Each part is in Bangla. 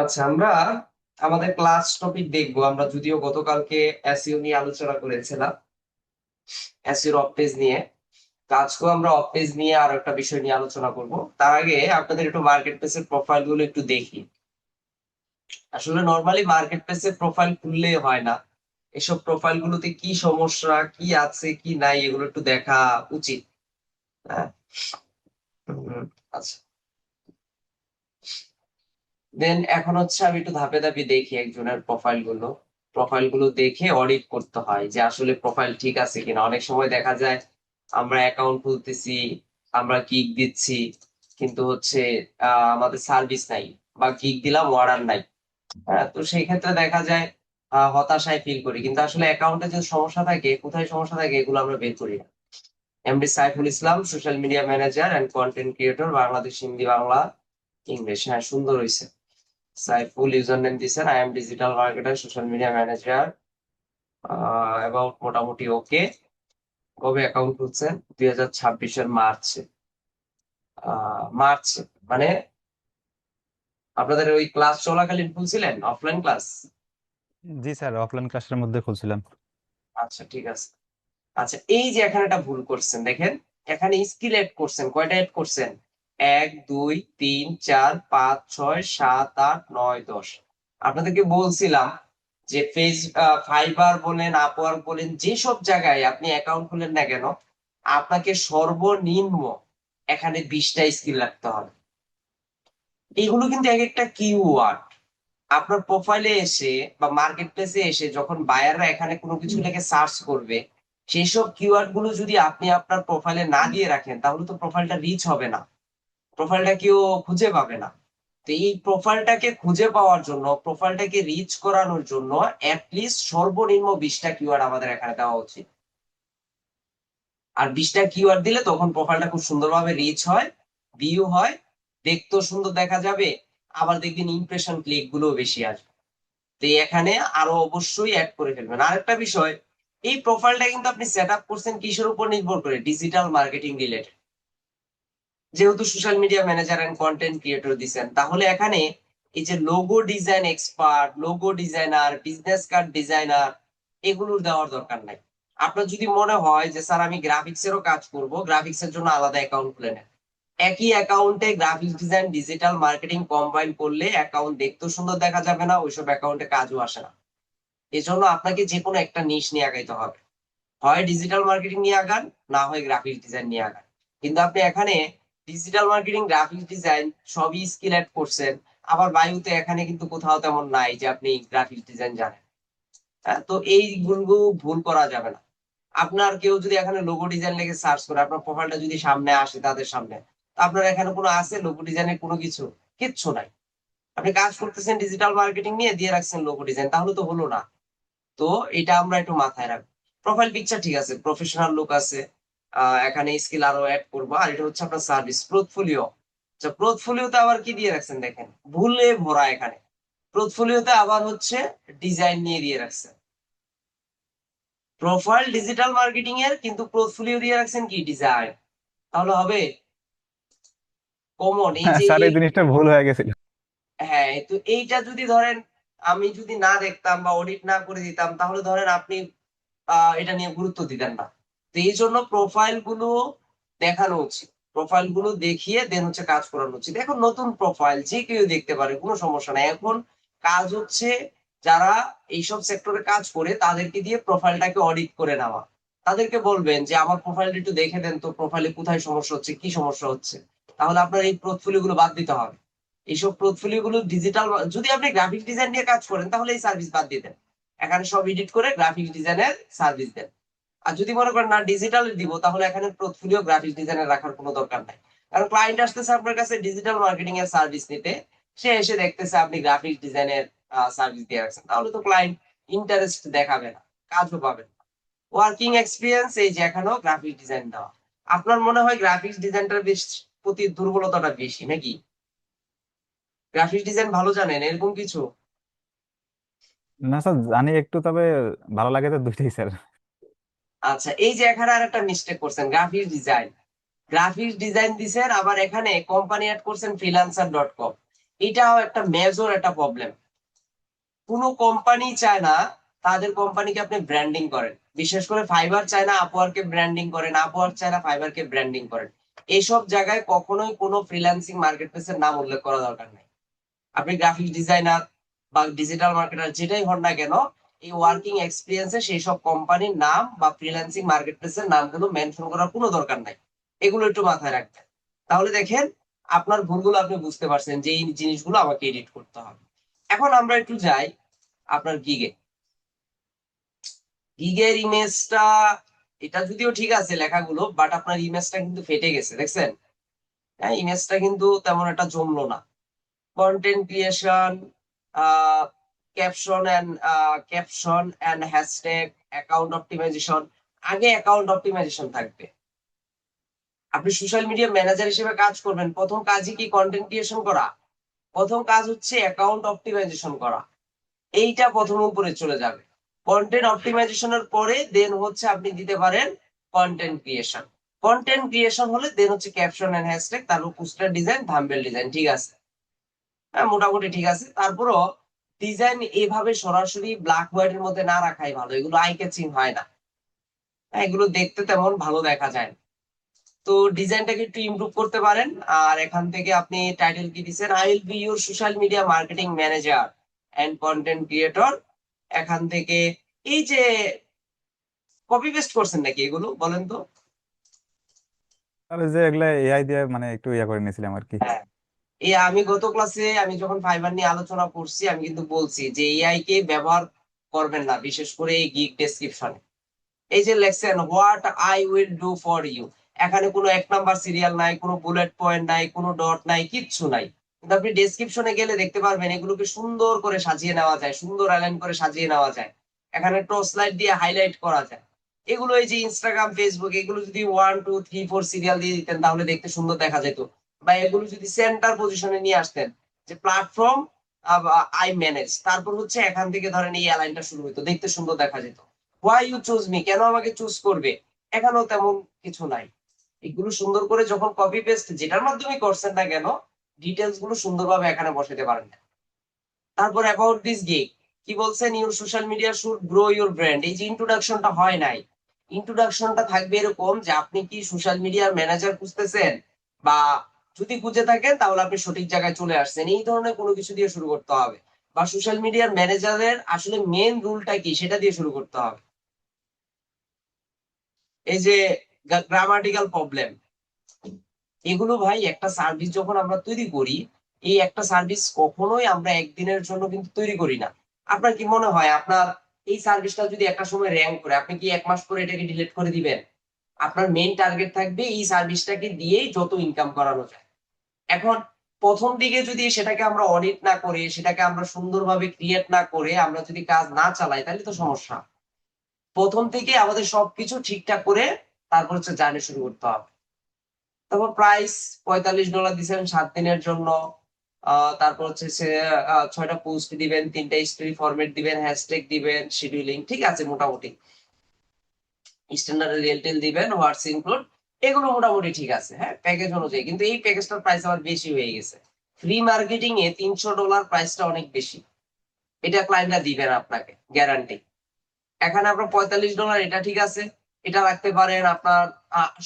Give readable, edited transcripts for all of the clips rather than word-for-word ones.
আচ্ছা, আমরা আমাদের ক্লাস টপিক দেখবো। আমরা যদিও গতকালকে এসইও নিয়ে আলোচনা করেছিলাম, এসইওর অফ পেজ নিয়ে। তো আজকেও আমরা অফ পেজ নিয়ে আর একটা বিষয় নিয়ে আলোচনা করব। তার আগে আপনাদের একটু মার্কেট প্লেসের প্রোফাইল গুলো একটু দেখি। আসলে নর্মালি মার্কেট প্লেসের প্রোফাইল খুললে হয় না, এসব প্রোফাইল গুলোতে কি সমস্যা, কি আছে কি নাই, এগুলো একটু দেখা উচিত। হ্যাঁ। আচ্ছা, দেন এখন হচ্ছে আমি একটু ধাপে ধাপে দেখি একজনের প্রোফাইল গুলো দেখে অডিট করতে হয় যে আসলে প্রোফাইল ঠিক আছে কিনা। অনেক সময় দেখা যায় আমরা অ্যাকাউন্ট খুলতেছি, আমরা গিগ দিচ্ছি, কিন্তু হচ্ছে আমাদের সার্ভিস নাই, বা গিগ দিলাম অর্ডার নাই। হ্যাঁ, তো সেই ক্ষেত্রে দেখা যায় হতাশায় ফিল করি, কিন্তু আসলে অ্যাকাউন্টে যে সমস্যা থাকে, কোথায় সমস্যা থাকে, এগুলো আমরা বের করি না। MD Saiful Islam, social media manager and content creator, Bangladesh, Hindi, Bangla, English. হ্যাঁ, সুন্দর হয়েছে। সাইফুল ইউজার নেম দিছেন, I am digital marketer, social media manager. About মোটামুটি ওকে। কবে অ্যাকাউন্ট খুলছেন? 2026-এর মার্চে। মার্চে মানে আপনাদের ওই ক্লাস চলাকালীন খুলছিলেন, অফলাইন ক্লাস? জি স্যার, অফলাইন ক্লাসের মধ্যে খুলছিলাম। আচ্ছা, ঠিক আছে। আচ্ছা, এই যে এখানে একটা ভুল করছেন দেখেন, এখানে স্কিল এড করছেন, কয়টা এড করছেন? 1 2 3 4 5 6 7 8 9 10। আপনাদেরকে বলছিলাম যে ফাইবার বলেন, আপওয়ার্ক বলেন, যেসব জায়গায় আপনি অ্যাকাউন্ট খুলেন না কেন, আপনাকে সর্বনিম্ন এখানে 20টা স্কিল রাখতে হবে। এগুলো কিন্তু এক একটা কিওয়ার্ড। আপনার প্রোফাইলে এসে বা মার্কেট প্লেসে এসে যখন বায়াররা এখানে কোনো কিছু লিখে সার্চ করবে, সেই সব কিওয়ার্ড গুলো যদি আপনি আপনার প্রোফাইলে না দিয়ে রাখেন, তাহলে তো প্রোফাইলটা রিচ হবে না, প্রোফাইলটা কেউ খুঁজে পাবে না। তো এই প্রোফাইলটাকে খুঁজে পাওয়ার জন্য, প্রোফাইলটাকে রিচ করানোর জন্য অ্যাটলিস্ট সর্বনিম্ন 20টা কিওয়ার্ড আমাদের এখানে দেওয়া উচিত। আর 20টা কিওয়ার্ড দিলে তখন প্রোফাইলটা খুব সুন্দরভাবে রিচ হয়, ভিউ হয়, দেখতেও সুন্দর দেখা যাবে। আবার দেখবেন ইমপ্রেশন ক্লিক গুলো বেশি আসবে। তো এখানে আরো অবশ্যই অ্যাড করে ফেলবেন। আরেকটা বিষয়, এই প্রোফাইলটা কিন্তু আপনি সেট আপ করছেন কিসের উপর নির্ভর করে? Digital marketing related. যেহেতু social media manager and content creator দিছেন, তাহলে এখানে এই যে logo design expert, logo designer, business card designer, এগুলোর দেওয়ার দরকার নাই। আপনার যদি মনে হয় যে স্যার আমি গ্রাফিক্স এরও কাজ করব, গ্রাফিক্স এর জন্য আলাদা অ্যাকাউন্ট খুলে নেন। একই অ্যাকাউন্টে graphics design, digital marketing combine করলে অ্যাকাউন্ট দেখতেও সুন্দর দেখা যাবে না, ওইসব অ্যাকাউন্টে কাজও আসে না। এজন্য আপনাকে যে কোনো একটা নিশ নিয়ে আগাইতে হবে। হয় ডিজিটাল মার্কেটিং নিয়ে আগান, না হয় গ্রাফিক্স ডিজাইন নিয়ে আগান। কিন্তু আপনি এখানে ডিজিটাল মার্কেটিং, গ্রাফিক্স ডিজাইন সবই স্কিল অ্যাড করছেন। আবার বায়ুতে এখানে কিন্তু কোথাও তেমন নাই যে আপনি গ্রাফিক্স ডিজাইন জানেন। হ্যাঁ, তো এই গুলো ভুল করা যাবে না। আপনার কেউ যদি এখানে লোগো ডিজাইন লিখে সার্চ করে, আপনার প্রোফাইলটা যদি সামনে আসে তাদের সামনে, তো আপনার এখানে কোনো আছে লোগো ডিজাইনের কোনো কিছু? কিচ্ছু নাই। আপনি কাজ করতেছেন ডিজিটাল মার্কেটিং নিয়ে, দিয়ে রাখছেন লোগো ডিজাইন, তাহলে তো হলো না। তো এটা আমরা একটু মাথায় রাখবো। প্রোফাইল পিকচার ঠিক আছে, প্রফেশনাল লুক আছে। এখানে স্কিল আরো অ্যাড করবো। আর এটা হচ্ছে আপনার সার্ভিস পোর্টফোলিও। আচ্ছা, পোর্টফোলিওতে আবার কি দিয়ে রাখছেন দেখেন, ভুলে ভরা এখানে। পোর্টফোলিওতে আবার হচ্ছে ডিজাইন নিয়ে দিয়ে রাখছেন। প্রোফাইল ডিজিটাল মার্কেটিং এর, কিন্তু পোর্টফোলিও দিয়ে রাখছেন কি ডিজাইন। তাহলে হবে? কমন এই হ্যাঁ যে স্যার, এই জিনিসটা ভুল হয়ে গেছিল। হ্যাঁ, তো এইটা যদি ধরেন আমি যদি না দেখতাম বা অডিট না করে দিতাম, তাহলে ধরেন আপনি এটা নিয়ে গুরুত্ব দিতেন না। তো এই জন্য প্রোফাইল গুলো দেখানো উচিত। প্রোফাইল গুলো দেখিয়ে দেন হচ্ছে কাজ করানো উচিত। এখন নতুন প্রোফাইল যে কেউ দেখতে পারে, কোনো সমস্যা নাই। এখন কাজ হচ্ছে যারা এইসব সেক্টরে কাজ করে তাদেরকে দিয়ে প্রোফাইলটাকে অডিট করে নেওয়া। তাদেরকে বলবেন যে আমার প্রোফাইলটা একটু দেখে দেন তো, প্রোফাইলে কোথায় সমস্যা হচ্ছে, কি সমস্যা হচ্ছে। তাহলে আপনার এই পোর্টফোলিও গুলো বাদ দিতে হবে। এইসব পোর্টফোলিও গুলো ডিজিটাল, যদি আপনি গ্রাফিক ডিজাইন নিয়ে কাজ করেন তাহলে এই সার্ভিস বাদ দিয়ে দেন। এখানে সব এডিট করে গ্রাফিক ডিজাইনের সার্ভিস দেন। আর যদি মনে করেন না ডিজিটাল দিব, তাহলে এখানে পোর্টফোলিও গ্রাফিক ডিজাইনের রাখার কোনো দরকার নাই। কারণ ক্লায়েন্ট আসতেছে আপনার কাছে ডিজিটাল মার্কেটিং এর সার্ভিস নিতে, সে এসে দেখতেছে আপনি গ্রাফিক ডিজাইনের সার্ভিস দিয়ে রাখছেন, তাহলে তো ক্লায়েন্ট ইন্টারেস্ট দেখাবে না, কাজও পাবে না। ওয়ার্কিং এক্সপিরিয়েন্স, এই যে এখানেও গ্রাফিক ডিজাইন দেওয়া। আপনার মনে হয় গ্রাফিক্স ডিজাইনটার বেশ প্রতি দুর্বলতাটা বেশি নাকি? গ্রাফিক্স ডিজাইন ভালো জানেন এরকম কিছু? না স্যার, জানি একটু, তবে ভালো লাগে তো দুইটাই স্যার। আচ্ছা, এই যে এখানে আর একটা মিস্টেক করছেন, গ্রাফিক্স ডিজাইন, গ্রাফিক্স ডিজাইন দিছেন, আবার এখানে কোম্পানি অ্যাড করছেন ফ্রিল্যান্সার.কম। এটাও একটা মেজর একটা প্রবলেম। কোনো কোম্পানি চায় না তাদের কোম্পানিকে আপনি ব্র্যান্ডিং করেন, বিশেষ করে ফাইবার চায় না আপওয়ার্কে ব্র্যান্ডিং করেন, আপওয়ার্ক চায় না ফাইবারকে ব্র্যান্ডিং করেন। এইসব জায়গায় কখনোই কোনো ফ্রিল্যান্সিং মার্কেট প্লেসের নাম উল্লেখ করা দরকার নেই। আপনি গ্রাফিক ডিজাইনার বা ডিজিটাল মার্কেটার যেটাই হন না কেন, এই ওয়ার্কিং এক্সপিরিয়েন্সে সেই সব কোম্পানির নাম বা ফ্রিল্যান্সিং মার্কেট প্লেসের নামগুলো মেনশন করার কোনো দরকার নাই। এগুলো একটু মাথায় রাখবেন। তাহলে দেখেন আপনার ভুলগুলো আপনি বুঝতে পারছেন যে এই জিনিসগুলো আমাকে এডিট করতে হবে। এখন আমরা একটু যাই আপনার গিগে। গিগের ইমেজটা, এটা যদিও ঠিক আছে লেখাগুলো, বাট আপনার ইমেজটা কিন্তু ফেটে গেছে, দেখছেন? হ্যাঁ, ইমেজটা কিন্তু তেমন একটা জমলো না। Content creation, caption and hashtag, account optimization. আগে অ্যাকাউন্ট অপটিমাইজেশন থাকবে। আপনি সোশ্যাল মিডিয়া ম্যানেজার হিসেবে কাজ করবেন, প্রথম কাজই কি কন্টেন্ট ক্রিয়েশন করা? প্রথম কাজ হচ্ছে অ্যাকাউন্ট অপটিমাইজেশন করা। এইটা প্রথম উপরে চলে যাবে। কন্টেন্ট অপটিমাইজেশনের পরে দেন হচ্ছে আপনি দিতে পারেন কন্টেন্ট ক্রিয়েশন। কন্টেন্ট ক্রিয়েশন হলে দেন হচ্ছে ক্যাপশন এন্ড হ্যাশট্যাগ, তারপর পোস্টার ডিজাইন, থাম্বনেল ডিজাইন। ঠিক আছে? হ্যাঁ, মোটামুটি ঠিক আছে। তারপরও ডিজাইন এভাবে সরাসরি ব্ল্যাক হোয়াইট এর মধ্যে না রাখাই ভালো, এগুলো আই ক্যাচিং হয় না। হ্যাঁ, এগুলো দেখতে তেমন ভালো দেখা যায় না। তো ডিজাইনটাকে একটু ইমপ্রুভ করতে পারেন। আর এখান থেকে আপনি টাইটেল কি দিচ্ছেন, I will be your social media marketing manager and content creator. এখান থেকে এই যে কপি পেস্ট করছেন নাকি এগুলো বলেন তো? আর ওই যে এগুলা এআই দিয়ে মানে একটু ইয়া করে নিয়েছিলাম আর কি। হ্যাঁ, এই আমি গত ক্লাসে আমি যখন ফাইবার নিয়ে আলোচনা করছি আমি কিন্তু বলছি যে এআই কে ব্যবহার করবেন না, বিশেষ করে এই গিগ ডেসক্রিপশনে। এই যে লেখছেন what I will do for you, এখানে কোনো এক নাম্বার সিরিয়াল নাই, কোনো বুলেট পয়েন্ট নাই, কোনো ডট নাই, কিচ্ছু নাই। কিন্তু আপনি ডেসক্রিপশনে গেলে দেখতে পারবেন এগুলোকে সুন্দর করে সাজিয়ে নেওয়া যায়, সুন্দর অ্যালাইন করে সাজিয়ে নেওয়া যায়। এখানে টপ স্লাইড দিয়ে হাইলাইট করা যায়। এগুলো এই যে ইনস্টাগ্রাম ফেসবুক, এগুলো যদি 1 2 3 4 সিরিয়াল দিয়ে দিতেন তাহলে দেখতে সুন্দর দেখা যেত। বা এগুলো যদি সেন্টার পজিশনে নিয়ে আসতেন, যে প্ল্যাটফর্ম আই ম্যানেজ, তারপর হচ্ছে এখান থেকে ধরেন এই অ্যালাইনটা শুরু হতো, দেখতে সুন্দর দেখা যেত। হোয়াই ইউ চুজ মি, কেন আমাকে চুজ করবে, এখানেও তেমন কিছু নাই। এগুলো সুন্দর করে যখন কপি পেস্ট যেটার মাধ্যমে করছেন না কেন, ডিটেলস গুলো সুন্দরভাবে এখানে বসাতে পারেন। তারপর অ্যাবাউট দিস গিগ কি বলছেন, your social media should grow your brand. এই যে ইন্ট্রোডাকশনটা হয় নাই, ইন্ট্রোডাকশনটা থাকবে এরকম যে আপনি কি সোশ্যাল মিডিয়ার ম্যানেজার খুঁজতেছেন, বা যদি খুঁজে থাকেন তাহলে আপনি সঠিক জায়গায় চলে আসছেন, এই ধরনের কোনো কিছু দিয়ে শুরু করতে হবে। বা সোশ্যাল মিডিয়ার ম্যানেজারের আসলে মেন রুলটা কি সেটা দিয়ে শুরু করতে হবে। এই যে গ্রামাটিক্যাল প্রবলেম, এগুলো ভাই একটা সার্ভিস যখন আমরা তৈরি করি, এই একটা সার্ভিস কখনোই আমরা একদিনের জন্য কিন্তু তৈরি করি না। আপনার কি মনে হয় আপনার এই সার্ভিসটা যদি একটা সময় র্যাঙ্ক করে আপনি কি 1 মাস পরে এটাকে ডিলিট করে দিবেন? আপনার মেইন টার্গেট থাকবে এই সার্ভিসটাকে দিয়েই যত ইনকাম করানো যায়। এখন প্রথম দিকে যদি সেটাকে আমরা অডিট না করে, সেটাকে আমরা সুন্দরভাবে ক্রিয়েট না করে আমরা যদি কাজ না চালাই তাহলে তো সমস্যা। প্রথম থেকে আমাদের সবকিছু ঠিকঠাক করে তারপর হচ্ছে জার্নি শুরু করতে হবে। তারপর প্রাইস $45 দিচ্ছেন 7 দিনের জন্য। তারপর হচ্ছে সে 6টা পোস্ট দিবেন, 3টা স্টোরি ফরম্যাট দিবেন, হ্যাশট্যাগ দিবেন, শিডিউলিং, ঠিক আছে মোটামুটি। স্ট্যান্ডার্ড রিয়েলটেল দিবেন, হোয়াটস ইনক্লুড, এগুলো মোটামুটি ঠিক আছে হ্যাঁ প্যাকেজ অনুযায়ী। কিন্তু এই প্যাকেজটার প্রাইস আবার বেশি হয়ে গেছে। ফ্রি মার্কেটিং এ $300 প্রাইসটা অনেক বেশি। এটা ক্লায়েন্টরা দিবেন আপনাকে গ্যারান্টি। এখানে আপনার $45, এটা ঠিক আছে, এটা রাখতে পারেন আপনার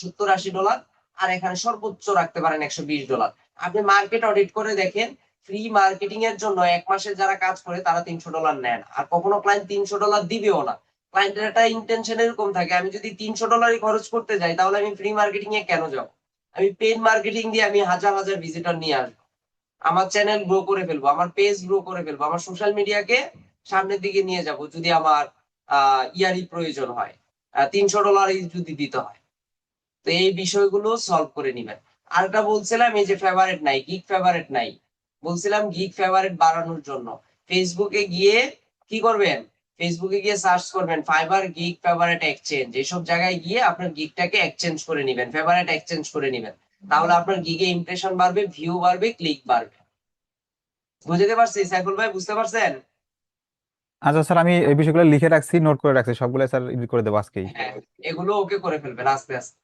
70-80 ডলার। আর এখানে সর্বোচ্চ রাখতে পারেন $120। আপনি মার্কেট অডিট করে দেখেন, ফ্রি মার্কেটিং এর জন্য 1 মাসে যারা কাজ করে তারা $300 নেন, আর কখনো ক্লায়েন্ট $300 দিবেও না। ক্লায়েন্টের একটা ইন্টেনশন এরকম থাকে, আমি যদি $300 খরচ করতে যাই তাহলে আমি ফ্রি মার্কেটিং এ কেন যাব? আমি পেইড মার্কেটিং দিয়ে আমি হাজার হাজার ভিজিটর নিয়ে আসবো, আমার চ্যানেল গ্রো করে ফেলবো, আমার পেজ গ্রো করে ফেলবো, আমার সোশ্যাল মিডিয়াকে সামনের দিকে নিয়ে যাব, যদি আমার ইয়ারই প্রয়োজন হয়, $300 যদি দিতে হয়। তো এই বিষয়গুলো সলভ করে নিবেন। আরেকটা বলছিলাম এই যে ফেভারিট নাই, গিগ ফেভারিট নাই, বলছিলাম গিগ ফেভারিট বাড়ানোর জন্য ফেসবুকে গিয়ে কি করবেন, ফেসবুকে গিয়ে সার্চ করবেন ফাইবার গিগ ফেভারিট এক্সচেঞ্জ, এইসব জায়গায় গিয়ে আপনার গিগটাকে এক্সচেঞ্জ করে নিবেন, ফেভারিট এক্সচেঞ্জ করে নিবেন। তাহলে আপনার গিগে ইমপ্রেশন বাড়বে, ভিউ বাড়বে, ক্লিক বাড়বে। বুঝতে পারছি সাইফুল ভাই, বুঝতে পারছেন? আচ্ছা স্যার, আমি এই বিষয়গুলো লিখে রাখছি, নোট করে রাখছি, সবগুলো স্যার এডিট করে দেবো আজকেই। হ্যাঁ, এগুলো ওকে করে ফেলবেন আস্তে আস্তে,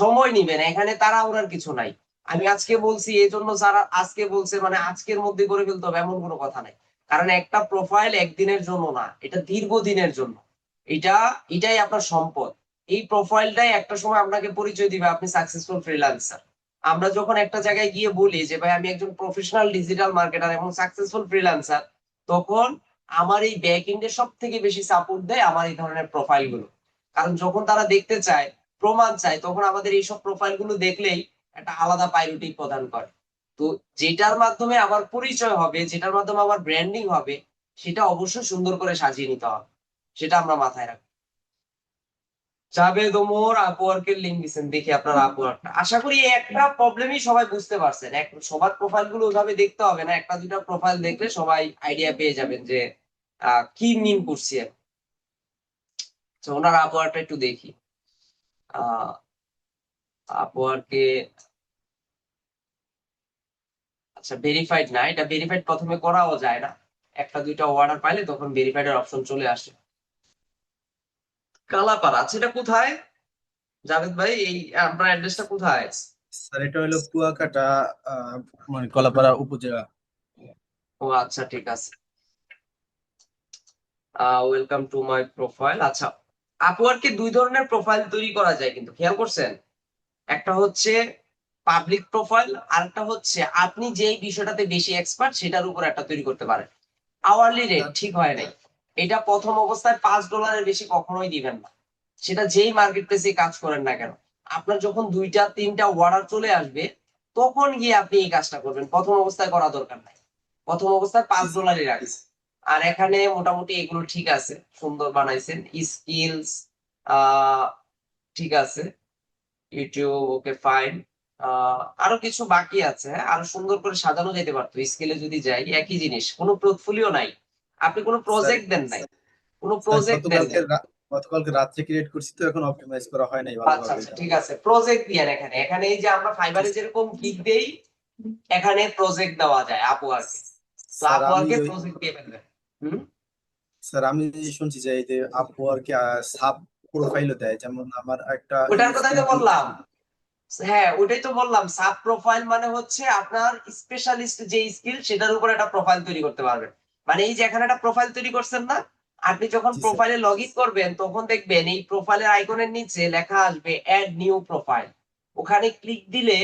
সময় নিবেন, এখানে তাড়াহুড়ার কিছু নাই। আমি আজকে বলছি এই জন্য যারা আজকে বলছে মানে আজকের মধ্যে করে ফেলতে হবে এমন কোনো কথা নাই। কারণ একটা প্রোফাইল একদিনের জন্য না, এটা দীর্ঘদিনের জন্য। এটা এটাই আপনার সম্পদ। এই প্রোফাইলটাই একটা সময় আপনাকে পরিচয় দিবে আপনি সাকসেসফুল ফ্রিল্যান্সার। আমরা যখন একটা জায়গায় গিয়ে বলি যে ভাই আমি একজন প্রফেশনাল ডিজিটাল মার্কেটার এবং সাকসেসফুল ফ্রিল্যান্সার, তখন আমার এই ব্যাক এন্ডে সব থেকে বেশি সাপোর্ট দেয় আমার এই ধরনের প্রোফাইল গুলো। কারণ যখন তারা দেখতে চায়, প্রমাণ চায়, তখন আমাদের এইসব প্রোফাইল গুলো দেখলেই একটা আলাদা পাইরুটি প্রদান করে। তো যেটার মাধ্যমে আমার পরিচয় হবে, যেটার মাধ্যমে আমার ব্র্যান্ডিং হবে, সেটা অবশ্যই সুন্দর করে সাজিয়ে নিতে হবে। সেটা আমরা মাথায় রাখবো। জাভেদ ওমর আপওয়ার্কের লিঙ্ক দিচ্ছেন, দেখি আপনার আপওয়ার্কটা। আশা করি এই একটা প্রবলেমই সবাই বুঝতে পারছেন। সবার প্রোফাইল গুলো ওইভাবে দেখতে হবে না, একটা দুইটা প্রোফাইল দেখলে সবাই আইডিয়া পেয়ে যাবেন যে কি মিন করছি আমি। তো ওনার আপওয়ার্কটা একটু দেখি। আহ আপওয়ার্কে, আচ্ছা ভেরিফাইড না, এটা ভেরিফাইড প্রথমে করাও যায় না। একটা দুইটা অর্ডার পাইলে তখন ভেরিফাইড এর অপশন চলে আসে। কালাপাড়া, আচ্ছা এটা কোথায় জাভেদ ভাই? এই আপনার অ্যাড্রেসটা কোথায়? স্যার এটা হলো কুয়াকাটা, মানে কলাপাড়া উপজেলা। ও আচ্ছা, ঠিক আছে। Welcome to my profile. আচ্ছা, আপওয়ার্কে দুই ধরনের প্রোফাইল তৈরি করা যায় কিন্তু, খেয়াল করছেন? একটা হচ্ছে পাবলিক প্রোফাইল, আর একটা হচ্ছে আপনি যেই বিষয়টাতে বেশি এক্সপার্ট সেটার উপর একটা তৈরি করতে পারেন। আওয়ারলি রেট ঠিক হয় নাই। এটা প্রথম অবস্থায় $5 বেশি কখনোই দিবেন না, সেটা যেই মার্কেট প্লেসে কাজ করেন না কেন। আপনার যখন দুইটা তিনটা অর্ডার চলে আসবে, তখন গিয়ে আপনি এই কাজটা করবেন, প্রথম অবস্থায় করা দরকার নাই। প্রথম অবস্থায় $5 রাখবেন। আর এখানে মোটামুটি এগুলো ঠিক আছে, সুন্দর বানাইছেন। স্কিলস ঠিক আছে, ইউটিউব ওকে ফাইন। আরো কিছু বাকি আছে, হ্যাঁ, আরো সুন্দর করে সাজানো যেতে পারতো। স্কেলে যদি যাই, একই জিনিস, কোনো পোর্টফোলিও নাই, আপনি কোনো স্যার প্রজেক্ট দেন নাই, কোনো স্যার প্রজেক্ট দেন নাই। গতকালকে রাত্রে ক্রিয়েট করছি, তো এখন অপটিমাইজ করা হয় নাই আচ্ছা ভালোভাবে আচ্ছা, এটা। ঠিক আছে, প্রজেক্ট দিয়েন এখানে। এখানে এই যে আমরা ফাইবারে যেরকম ক্লিক দেই, এখানে প্রজেক্ট দেওয়া যায় আপওয়ার্কে। তো স্যার আমি আপওয়ার্কে ওই প্রজেক্ট দিয়ে ফেলবেন। হুম। স্যার আমি শুনছি যে এই যে আপওয়ার্কে সাব প্রোফাইলও দেয়, যেমন আমার একটা ওটার কথাই স্কিল তো বললাম। হ্যাঁ, ওটাই তো বললাম, সাব প্রোফাইল মানে হচ্ছে আপনার স্পেশালিস্ট যে স্কিল সেটার উপর একটা প্রোফাইল তৈরি করতে পারবেন। মানে এই যে এখানে একটা প্রোফাইল তৈরি করছেন না, আপনি যখন জি স্যার। প্রোফাইলে লগ ইন করবেন তখন দেখবেন এই প্রোফাইলের আইকনের নিচে লেখা আসবে অ্যাড নিউ প্রোফাইল। ওখানে ক্লিক দিলে,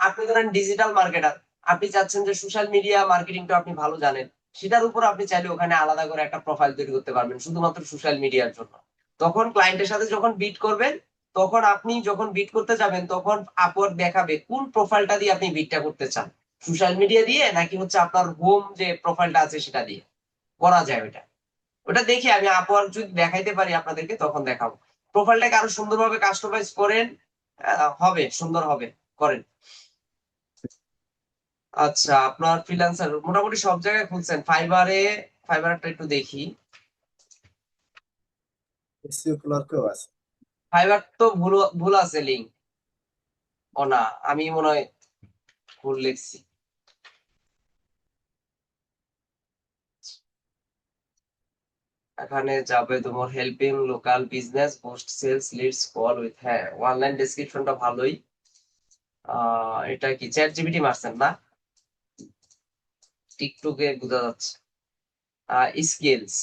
আপনি ধরেন ডিজিটাল মার্কেটার, আপনি চাচ্ছেন যে সোশ্যাল মিডিয়া মার্কেটিংটা আপনি ভালো জানেন, সেটার উপর আপনি চাইলে ওখানে আলাদা করে একটা প্রোফাইল তৈরি করতে পারবেন শুধুমাত্র সোশ্যাল মিডিয়ার জন্য। তখন ক্লায়েন্টের সাথে যখন বিট করবেন, তখন আপনি যখন বিট করতে যাবেন, তখন আপওয়ার্ক দেখাবে কোন প্রোফাইলটা দিয়ে আপনি বিটটা করতে চান, সোশ্যাল মিডিয়া দিয়ে নাকি হচ্ছে আপনার হোম যে প্রোফাইলটা আছে সেটা দিয়ে। করা যায় ওটা। ওটা দেখি আমি আপওয়ার্ক যদি দেখাইতে পারি আপনাদেরকে তখন দেখাবো। প্রোফাইলটাকে আরো সুন্দরভাবে কাস্টমাইজ করেন, হবে, সুন্দর হবে, করেন। আচ্ছা, আপনার ফ্রিল্যান্সার মোটামুটি সব জায়গায় খুলছেন। ফাইবারে, ফাইবারটা একটু দেখি। এসইও ক্লার্কও আছে। ফাইবার তো ভুল, ভুল আছে লিঙ্ক। ও না, আমি মনে হয় ভুল লিখছি। এখানে যাবে তোমার helping local business boost sales leads call with, হ্যাঁ, অনলাইন ডেসক্রিপশনটা ভালোই। এটা কি চ্যাট জিপিটি মারছেন না? টিকটকে বোঝা যাচ্ছে। স্কিলস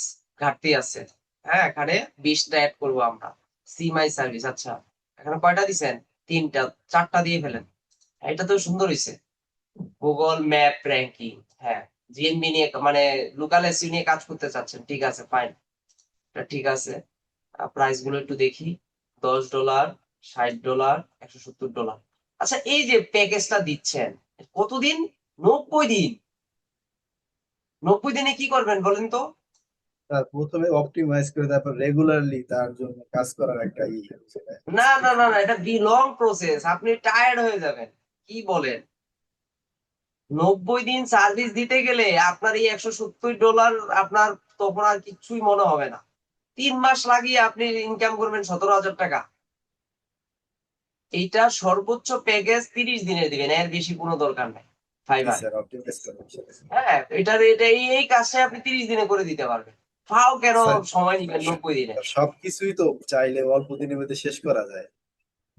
ঘাটতি আছে। হ্যাঁ, এখানে 20টা অ্যাড করবো আমরা। সি মাই সার্ভিস, আচ্ছা এখানে কয়টা দিছেন? তিনটা, চারটা দিয়ে ফেলেন। এটা তো সুন্দর হইছে। গুগল ম্যাপ র্যাঙ্কিং, হ্যাঁ, জিএমবি নিয়ে মানে লোকাল এসইও নিয়ে কাজ করতে চাচ্ছেন, ঠিক আছে, ফাইন, এটা ঠিক আছে। প্রাইস গুলো একটু দেখি। $10, $60, $170। আচ্ছা, এই যে প্যাকেজটা দিচ্ছেন, কতদিন? 90 দিন। 90 দিনে কি করবেন বলেন তো? তার প্রথমে অপটিমাইজ করে তারপর রেগুলারলি তার জন্য কাজ করার একটা না না না না, এটা লং প্রসেস, আপনি টায়ার্ড হয়ে যাবেন। কি বলেন? 90 দিন সার্ভিস দিতে গেলে আপনার এই $170 আপনার তখন আর কিছুই মনে হবে না। 3 মাস লাগিয়ে আপনি ইনকাম করবেন $17,000। এইটা সর্বোচ্চ প্যাকেজ 30 দিনের দিবেন, এর বেশি কোনো দরকার নাই জি ফাইবার। স্যার, অপটিমাইজ করার। হ্যাঁ, এটা এই কাজটা আপনি 30 দিনে করে দিতে পারবেন। ফাও কেন স্যার সময় নিবেন 90 দিনে? সবকিছুই তো চাইলে অল্প দিনের মধ্যে শেষ করা যায়।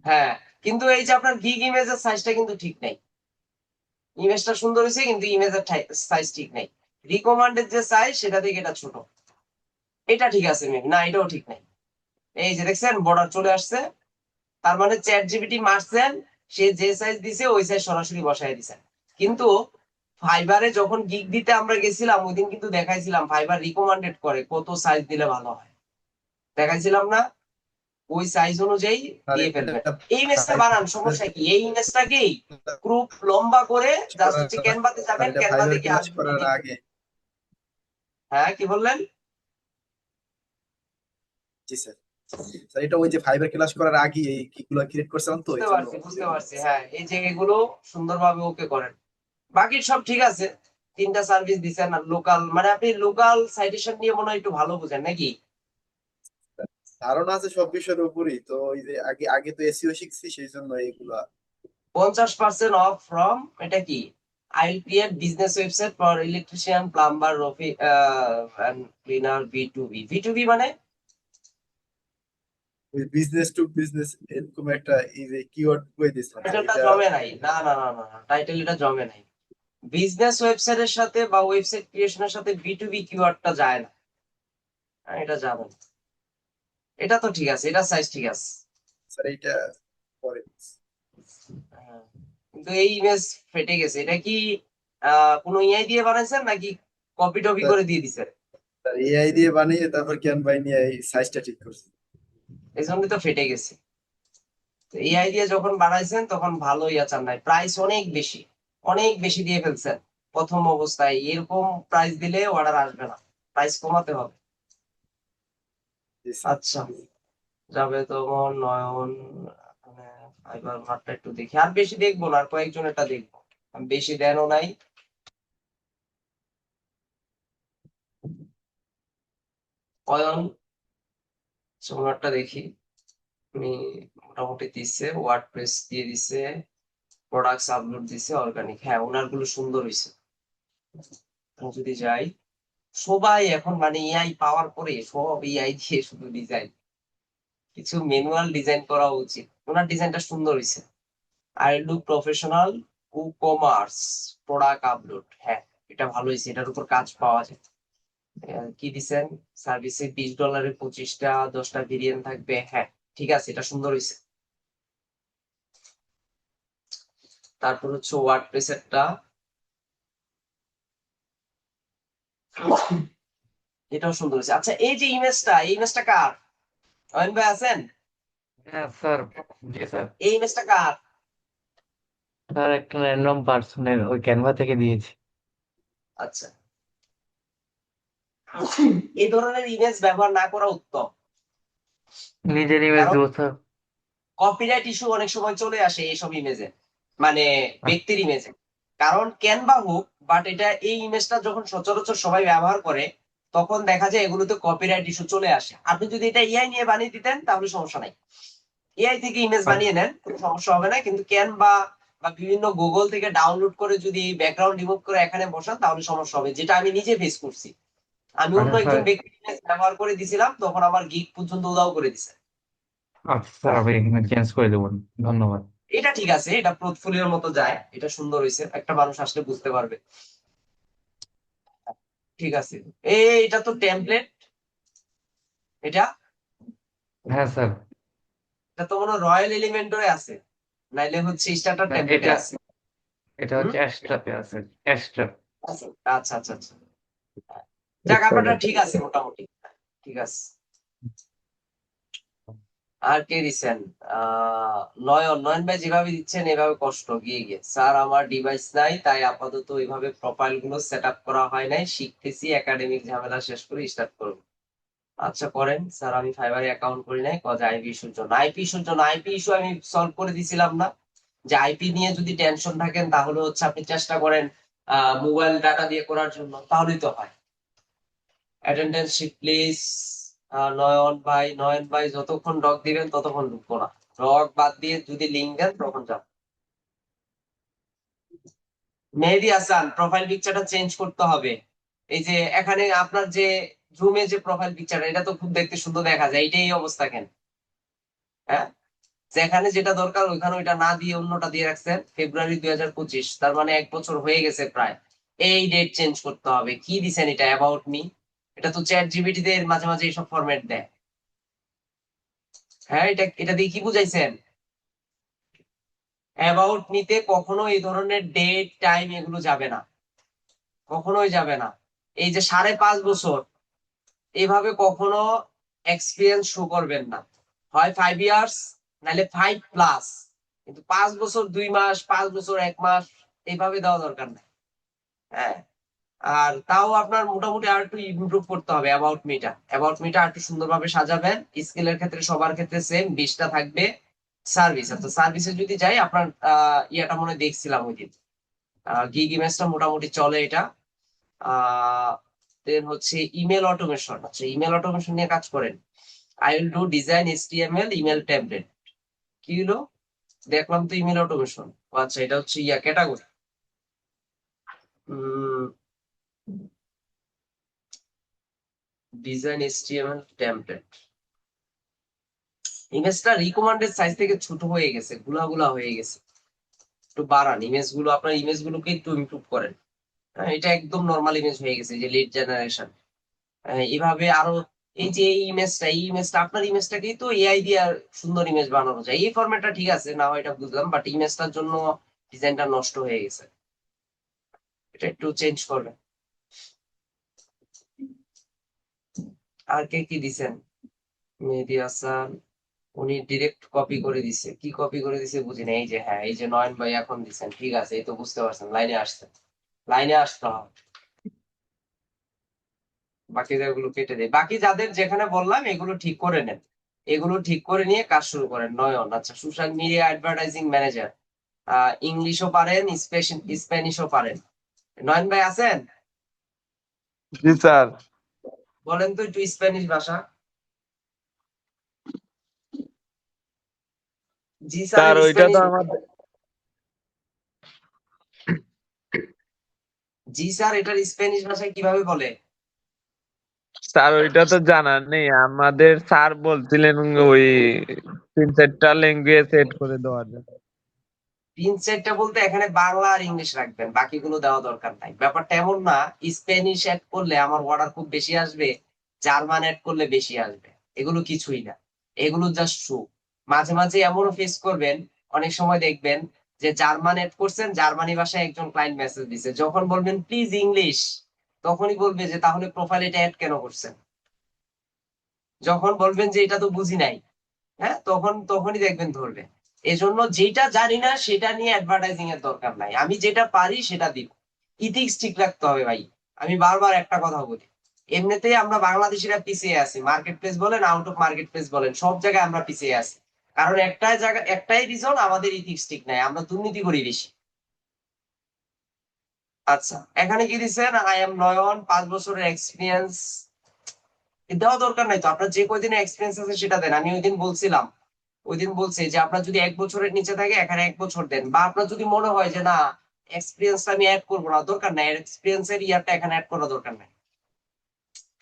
হ্যাঁ, কিন্তু এই যে আপনার গিগ ইমেজের সাইজটা কিন্তু ঠিক নাই। ইমেজটা সুন্দর হয়েছে কিন্তু ইমেজের সাইজ ঠিক নাই। রিকমান্ডেড যে সাইজ সেটা থেকে এটা ছোট। এটা ঠিক আছে মেবি, না এটাও ঠিক নাই। এই যে দেখছেন বর্ডার চলে আসছে, তার মানে চ্যাট জিপিটি মারছেন, সে যে সাইজ দিছে ওই সাইজ সরাসরি বসায় দিছেন। কিন্তু ফাইবারে যখন গিগ দিতে আমরা গেছিলাম ওই দিন কিন্তু দেখাইছিলাম ফাইবার রিকমান্ডেড করে কত সাইজ দিলে ভালো হয়, দেখাইছিলাম না? ওই সাইজ অনুযায়ী আর দিয়ে এটা ফেলবেন। এই ইমেজটা বানান, ফাইবার সমস্যা কি? এই ইমেজটাকেই গ্রুপ লম্বা করে জাস্ট হচ্ছে ক্যানভাতে স্যার যাবেন, এটা ক্যানভা ফাইবার থেকে ক্লাস আসবেন করার edit। আগে, হ্যাঁ কি বললেন? জি স্যার, স্যার এটা ওই যে ফাইবার ক্লাস করার আগে এই কিগুলো ক্রিয়েট করছিলাম তো বুঝতে এই জন্য পারছি, বুঝতে পারছি। হ্যাঁ এই যে এগুলো সুন্দরভাবে ওকে করেন, বাকি সব ঠিক আছে। তিনটা সার্ভিস দিচ্ছেন আর লোকাল, মানে আপনি লোকাল সাইটেশন নিয়ে মনে হয় একটু ভালো বুঝেন নাকি? ধারণা আছে সব বিষয়ের উপরই, তো ওই যে আগে আগে তো এসইও শিখছি সেই জন্য এইগুলা। 50% অফ ফ্রম, এটা কি? I will create business website for electrician, plumber, roofer cleaner, B two B মানে? ওই বিজনেস টু বিজনেস এরকম একটা এই যে কিওয়ার্ড বই দিয়েছিলাম স্যার টাইটেলটা এটা। জমে নাই, না না না না, টাইটেল এটা জমে নাই। বিজনেস ওয়েবসাইটের সাথে বা ওয়েবসাইট ক্রিয়েশনের সাথে বি টু বি কিওয়ার্ডটা যায় না। এটা যাবে না। এটা তো ঠিক আছে, এটা সাইজ ঠিক আছে। স্যার এইটা পরে হ্যাঁ। কিন্তু এই ইমেজ ফেটে গেছে, এটা কি কোনো ইআই দিয়ে বানাইছেন নাকি কপি টপি স্যার, করে দিয়ে দিছেন? এআই দিয়ে বানিয়ে তারপর ক্যানভাই নিয়ে এই সাইজটা ঠিক করছি। এই জন্যই তো ফেটে গেছে। এআই দিয়ে যখন বানাইছেন তখন ভালো ইয়া চান নাই, প্রাইস অনেক বেশি, অনেক বেশি দিয়ে ফেলছেন প্রথম অবস্থায়। এরকম প্রাইস দিলে অর্ডার আসবে না, প্রাইস কমাতে হবে। জি স্যার। আচ্ছা, যাবে তখন নয়ন, মানে ফাইবার মার্টটা একটু দেখি, আর বেশি দেখবো না, আর কয়েকজন এটা দেখবো, আমি বেশি দেনও নাই। অয়ন, সোনারটা দেখি। আমি মোটামুটি দিচ্ছে, ওয়ার্ডপ্রেস দিয়ে দিছে, প্রোডাক্টস আপলোড দিছে, অর্গানিক, হ্যাঁ ওনার গুলো সুন্দর হয়েছে। আমি যদি যাই, সবাই এখন মানে এআই পাওয়ার পরে সব এআই দিয়ে শুধু ডিজাইন, কিছু ম্যানুয়াল ডিজাইন করা উচিত। ওনার ডিজাইনটা সুন্দর হয়েছে। I look professional, e commerce, product upload, হ্যাঁ এটা ভালো হয়েছে, এটার উপর কাজ পাওয়া যায়। কি দিছেন? সার্ভিসে $20 25টা 10টা ভেরিয়েন্ট থাকবে, হ্যাঁ ঠিক আছে, এটা সুন্দর হয়েছে। তারপর হচ্ছে ওয়ার্ডপ্রেসেরটা, এটাও সুন্দর হয়েছে। আচ্ছা এই যে ইমেজটা, এই ইমেজটা কার? অয়ন ভাই আছেন? হ্যাঁ স্যার। জি স্যার। এই ইমেজটা কার? স্যার একটা র্যান্ডম পার্সনের ওই ক্যানভা থেকে দিয়েছি। আচ্ছা, এই ধরনের ইমেজ ব্যবহার না করা উত্তম। নিজের ইমেজ কারণ দেবো স্যার। কপিরাইট ইস্যু অনেক সময় চলে আসে এইসব ইমেজে, মানে আচ্ছা। ব্যক্তির ইমেজে। কারণ ক্যানভা হোক, বাট এটা এই ইমেজটা যখন সচরাচর সবাই ব্যবহার করে তখন দেখা যায় এগুলোতে কপিরাইট ইস্যু চলে আসে। আপনি যদি এটা এআই নিয়ে বানিয়ে দিতেন তাহলে সমস্যা নাই, এআই থেকে ইমেজ বানিয়ে নেন, কোনো সমস্যা হবে না। কিন্তু ক্যানভা বা বিভিন্ন গুগল থেকে ডাউনলোড করে যদি ব্যাকগ্রাউন্ড রিমুভ করে এখানে বসান তাহলে সমস্যা হবে, যেটা আমি নিজে ফেস করছি। আমি অন্য আচ্ছা স্যার। একজন ব্যক্তির ইমেজ ব্যবহার করে দিছিলাম, তখন আমার গিগ পর্যন্ত উদাও করে দিছে। আচ্ছা স্যার, আমি এখানে চেঞ্জ করে দেবো। ধন্যবাদ। এটা ঠিক আছে, এটা পোর্টফোলিওর মতো যায়, এটা সুন্দর হয়েছে, একটা মানুষ আসলে বুঝতে পারবে। ঠিক আছে, এটা তো টেমপ্লেট, এটা হ্যাঁ স্যার। এটা তো মনে হয় রয়্যাল এলিমেন্টরে আছে, নাইলে হচ্ছে স্টার্টার না, টেমপ্লেটে এটা আছে। এটা হুম, হচ্ছে অ্যাস্ট্রাতে আছে। অ্যাস্ট্রা। আচ্ছা আচ্ছা আচ্ছা আচ্ছা। যাক আপনারটা ঠিক আছে মোটামুটি, ঠিক আছে। আর কে দিচ্ছেন? নয়ন, নয়ন ভাই যেভাবে দিচ্ছেন এভাবে কষ্ট গিয়ে গিয়ে, স্যার আমার ডিভাইস নাই তাই আপাতত এইভাবে প্রোফাইল গুলো সেট আপ করা হয় নাই, শিখতেছি, একাডেমিক ঝামেলা শেষ করে স্টার্ট করবো। আচ্ছা করেন স্যার, আমি ফাইবারে অ্যাকাউন্ট করি নাই, কজ আইপি ইস্যুর জন্য। আইপি ইস্যুর জন্য, আইপি ইস্যু আমি সলভ করে দিছিলাম না? যে আইপি নিয়ে যদি টেনশন থাকেন তাহলে হচ্ছে আপনি চেষ্টা করেন মোবাইল ডাটা দিয়ে করার জন্য, তাহলেই তো হয়। Attendance sheet please. নয়ন ভাই, নয়ন ভাই যতক্ষণ ডক দিবেন ততক্ষণ ঢুকবো না, ডক বাদ দিয়ে যদি লিঙ্ক দেন তখন যাব। মেহেদি হাসান, প্রোফাইল পিকচারটা চেঞ্জ করতে হবে। এই যে এখানে আপনার যে জুমে যে প্রোফাইল পিকচারটা, এটা তো খুব দেখতে সুন্দর দেখা যায়, এটাই এই অবস্থা কেন? হ্যাঁ, যেখানে যেটা দরকার ওইখানে ওইটা না দিয়ে অন্যটা দিয়ে রাখছেন ফেব্রুয়ারি 2025, তার মানে 1 বছর হয়ে গেছে প্রায়। এই ডেট চেঞ্জ করতে হবে। কি দিছেন এটা? About me. এটা তো চ্যাট জিপিটি তে মাঝে মাঝে এইসব ফরম্যাট দেয়। হ্যাঁ, এটা এটা দিয়ে কি বুঝাইছেন? অ্যাবাউট মিতে কখনো এই ধরনের ডেট টাইম এগুলো যাবে না, কখনোই যাবে না। এই যে 5.5 বছর, এভাবে কখনো এক্সপিরিয়েন্স শো করবেন না। হয় 5 ইয়ার্স, নাহলে 5+। কিন্তু 5 বছর 2 মাস, 5 বছর 1 মাস এইভাবে দেওয়া দরকার নাই। হ্যাঁ, আর তাও আপনার মোটামুটি আর একটু ইমপ্রুভ করতে হবে অ্যাবাউট মিটা আর একটু সুন্দরভাবে সাজাবেন। স্কিলের ক্ষেত্রে সবার ক্ষেত্রে সেম 20টা থাকবে। সার্ভিস, আচ্ছা সার্ভিসে যদি যাই, আপনার ইয়াটা মনে হয় দেখছিলাম ওই দিন। গিগ ইমেজটা মোটামুটি চলে এটা। দেন হচ্ছে ইমেল অটোমেশন। আচ্ছা, ইমেল অটোমেশন নিয়ে কাজ করেন। I will do design HTML email template. কি হলো? দেখলাম তো ইমেল অটোমেশন। আচ্ছা, এটা হচ্ছে ইয়া ক্যাটাগরি। Design HTML template. ইমেজটা রিকমান্ডেড সাইজ থেকে ছোট হয়ে গেছে, গুলা হয়ে গেছে। একটু বাড়ান ইমেজ গুলো, আপনার ইমেজ গুলোকে একটু ইমপ্রুভ করেন। এটা একদম নর্মাল ইমেজ হয়ে গেছে, যে লিড জেনারেশন। এভাবে আরো, এই ইমেজটা আপনার ইমেজটাকেই তো এআই দিয়ে আর সুন্দর ইমেজ বানানো যায়। এই ফরম্যাটটা ঠিক আছে না হয়, এটা বুঝলাম, বাট ইমেজটার জন্য ডিজাইনটা নষ্ট হয়ে গেছে। এটা একটু চেঞ্জ করবেন। আর কে কি দিছেন? মেহেদী হাসান, উনি ডিরেক্ট কপি করে দিছে। কি কপি করে দিছে বুঝি না। এই যে, হ্যাঁ, এই যে নয়ন ভাই এখন দিছেন, ঠিক আছে, এই তো বুঝতে পারছেন, লাইনে আসছেন। লাইনে আসতে হবে। বাকি যেগুলো কেটে দেয়, বাকি যাদের যেখানে বললাম এগুলো ঠিক করে নেন। এগুলো ঠিক করে নিয়ে কাজ শুরু করেন। নয়ন, আচ্ছা, সোশ্যাল মিডিয়া অ্যাডভার্টাইজিং ম্যানেজার। ইংলিশও পারেন, স্প্যানিশও পারেন। নয়ন ভাই আছেন? জি স্যার। বলেন তো একটু স্প্যানিশ ভাষা। জি স্যার স্যারের ওইটা তো স্প্যানিশ। আমাদের জি স্যার, এটার স্প্যানিশ ভাষায় কিভাবে বলে? স্যার ওইটা তো জানা নেই, আমাদের স্যার বলছিলেন ওই 3-4টা ল্যাঙ্গুয়েজ এড করে দেওয়ার জন্য। 3-4টা বলতে এখানে বাংলা আর ইংলিশ রাখবেন, বাকিগুলো দেওয়া দরকার নাই। ব্যাপারটা এমন না, স্প্যানিশ অ্যাড করলে আমার অর্ডার খুব বেশি আসবে, জার্মান অ্যাড করলে বেশি আসবে। এগুলো কিছুই না, এগুলো জাস্ট শো। মাঝে মাঝে এমনও ফেস করবেন, অনেক সময় দেখবেন যে জার্মান অ্যাড করছেন, জার্মানি ভাষায় একজন ক্লায়েন্ট মেসেজ দিছে, যখন বলবেন প্লিজ ইংলিশ, তখনই বলবে যে তাহলে প্রোফাইল এটা অ্যাড কেন করছেন। যখন বলবেন যে এটা তো বুঝি নাই, হ্যাঁ, তখনই দেখবেন ধরবে। এজন্য যেটা জানি না সেটা নিয়ে অ্যাডভার্টাইজিং এর দরকার নাই। আমি যেটা পারি সেটা দিব। ইথিক্স ঠিক রাখতে হবে ভাই। আমি বারবার একটা কথা বলি, এমনিতেই আমরা বাংলাদেশিরা পিছিয়ে আছি। মার্কেট প্লেস বলেন, আউট অফ মার্কেট প্লেস বলেন, সব জায়গায় আমরা পিছিয়ে আছি। কারণ একটাই রিজন, আমাদের ইথিক্স ঠিক নাই, আমরা দুর্নীতি করি বেশি। আচ্ছা, এখানে কি দিচ্ছেন? আই এম নয়ন, 5 বছরের এক্সপিরিয়েন্স। দেওয়া দরকার নাই তো, আপনার যে কয়দিনের এক্সপিরিয়েন্স আছে সেটা দেন। আমি ওই দিন বলছি যে আপনার যদি 1 বছরের নিচে থাকে এখানে 1 বছর দেন, বা আপনার যদি মনে হয় যে না, এক্সপিরিয়েন্সটা আমি অ্যাড করবো না, দরকার নাই, এক্সপিরিয়েন্স এর ইয়ারটা এখানে অ্যাড করা দরকার নাই।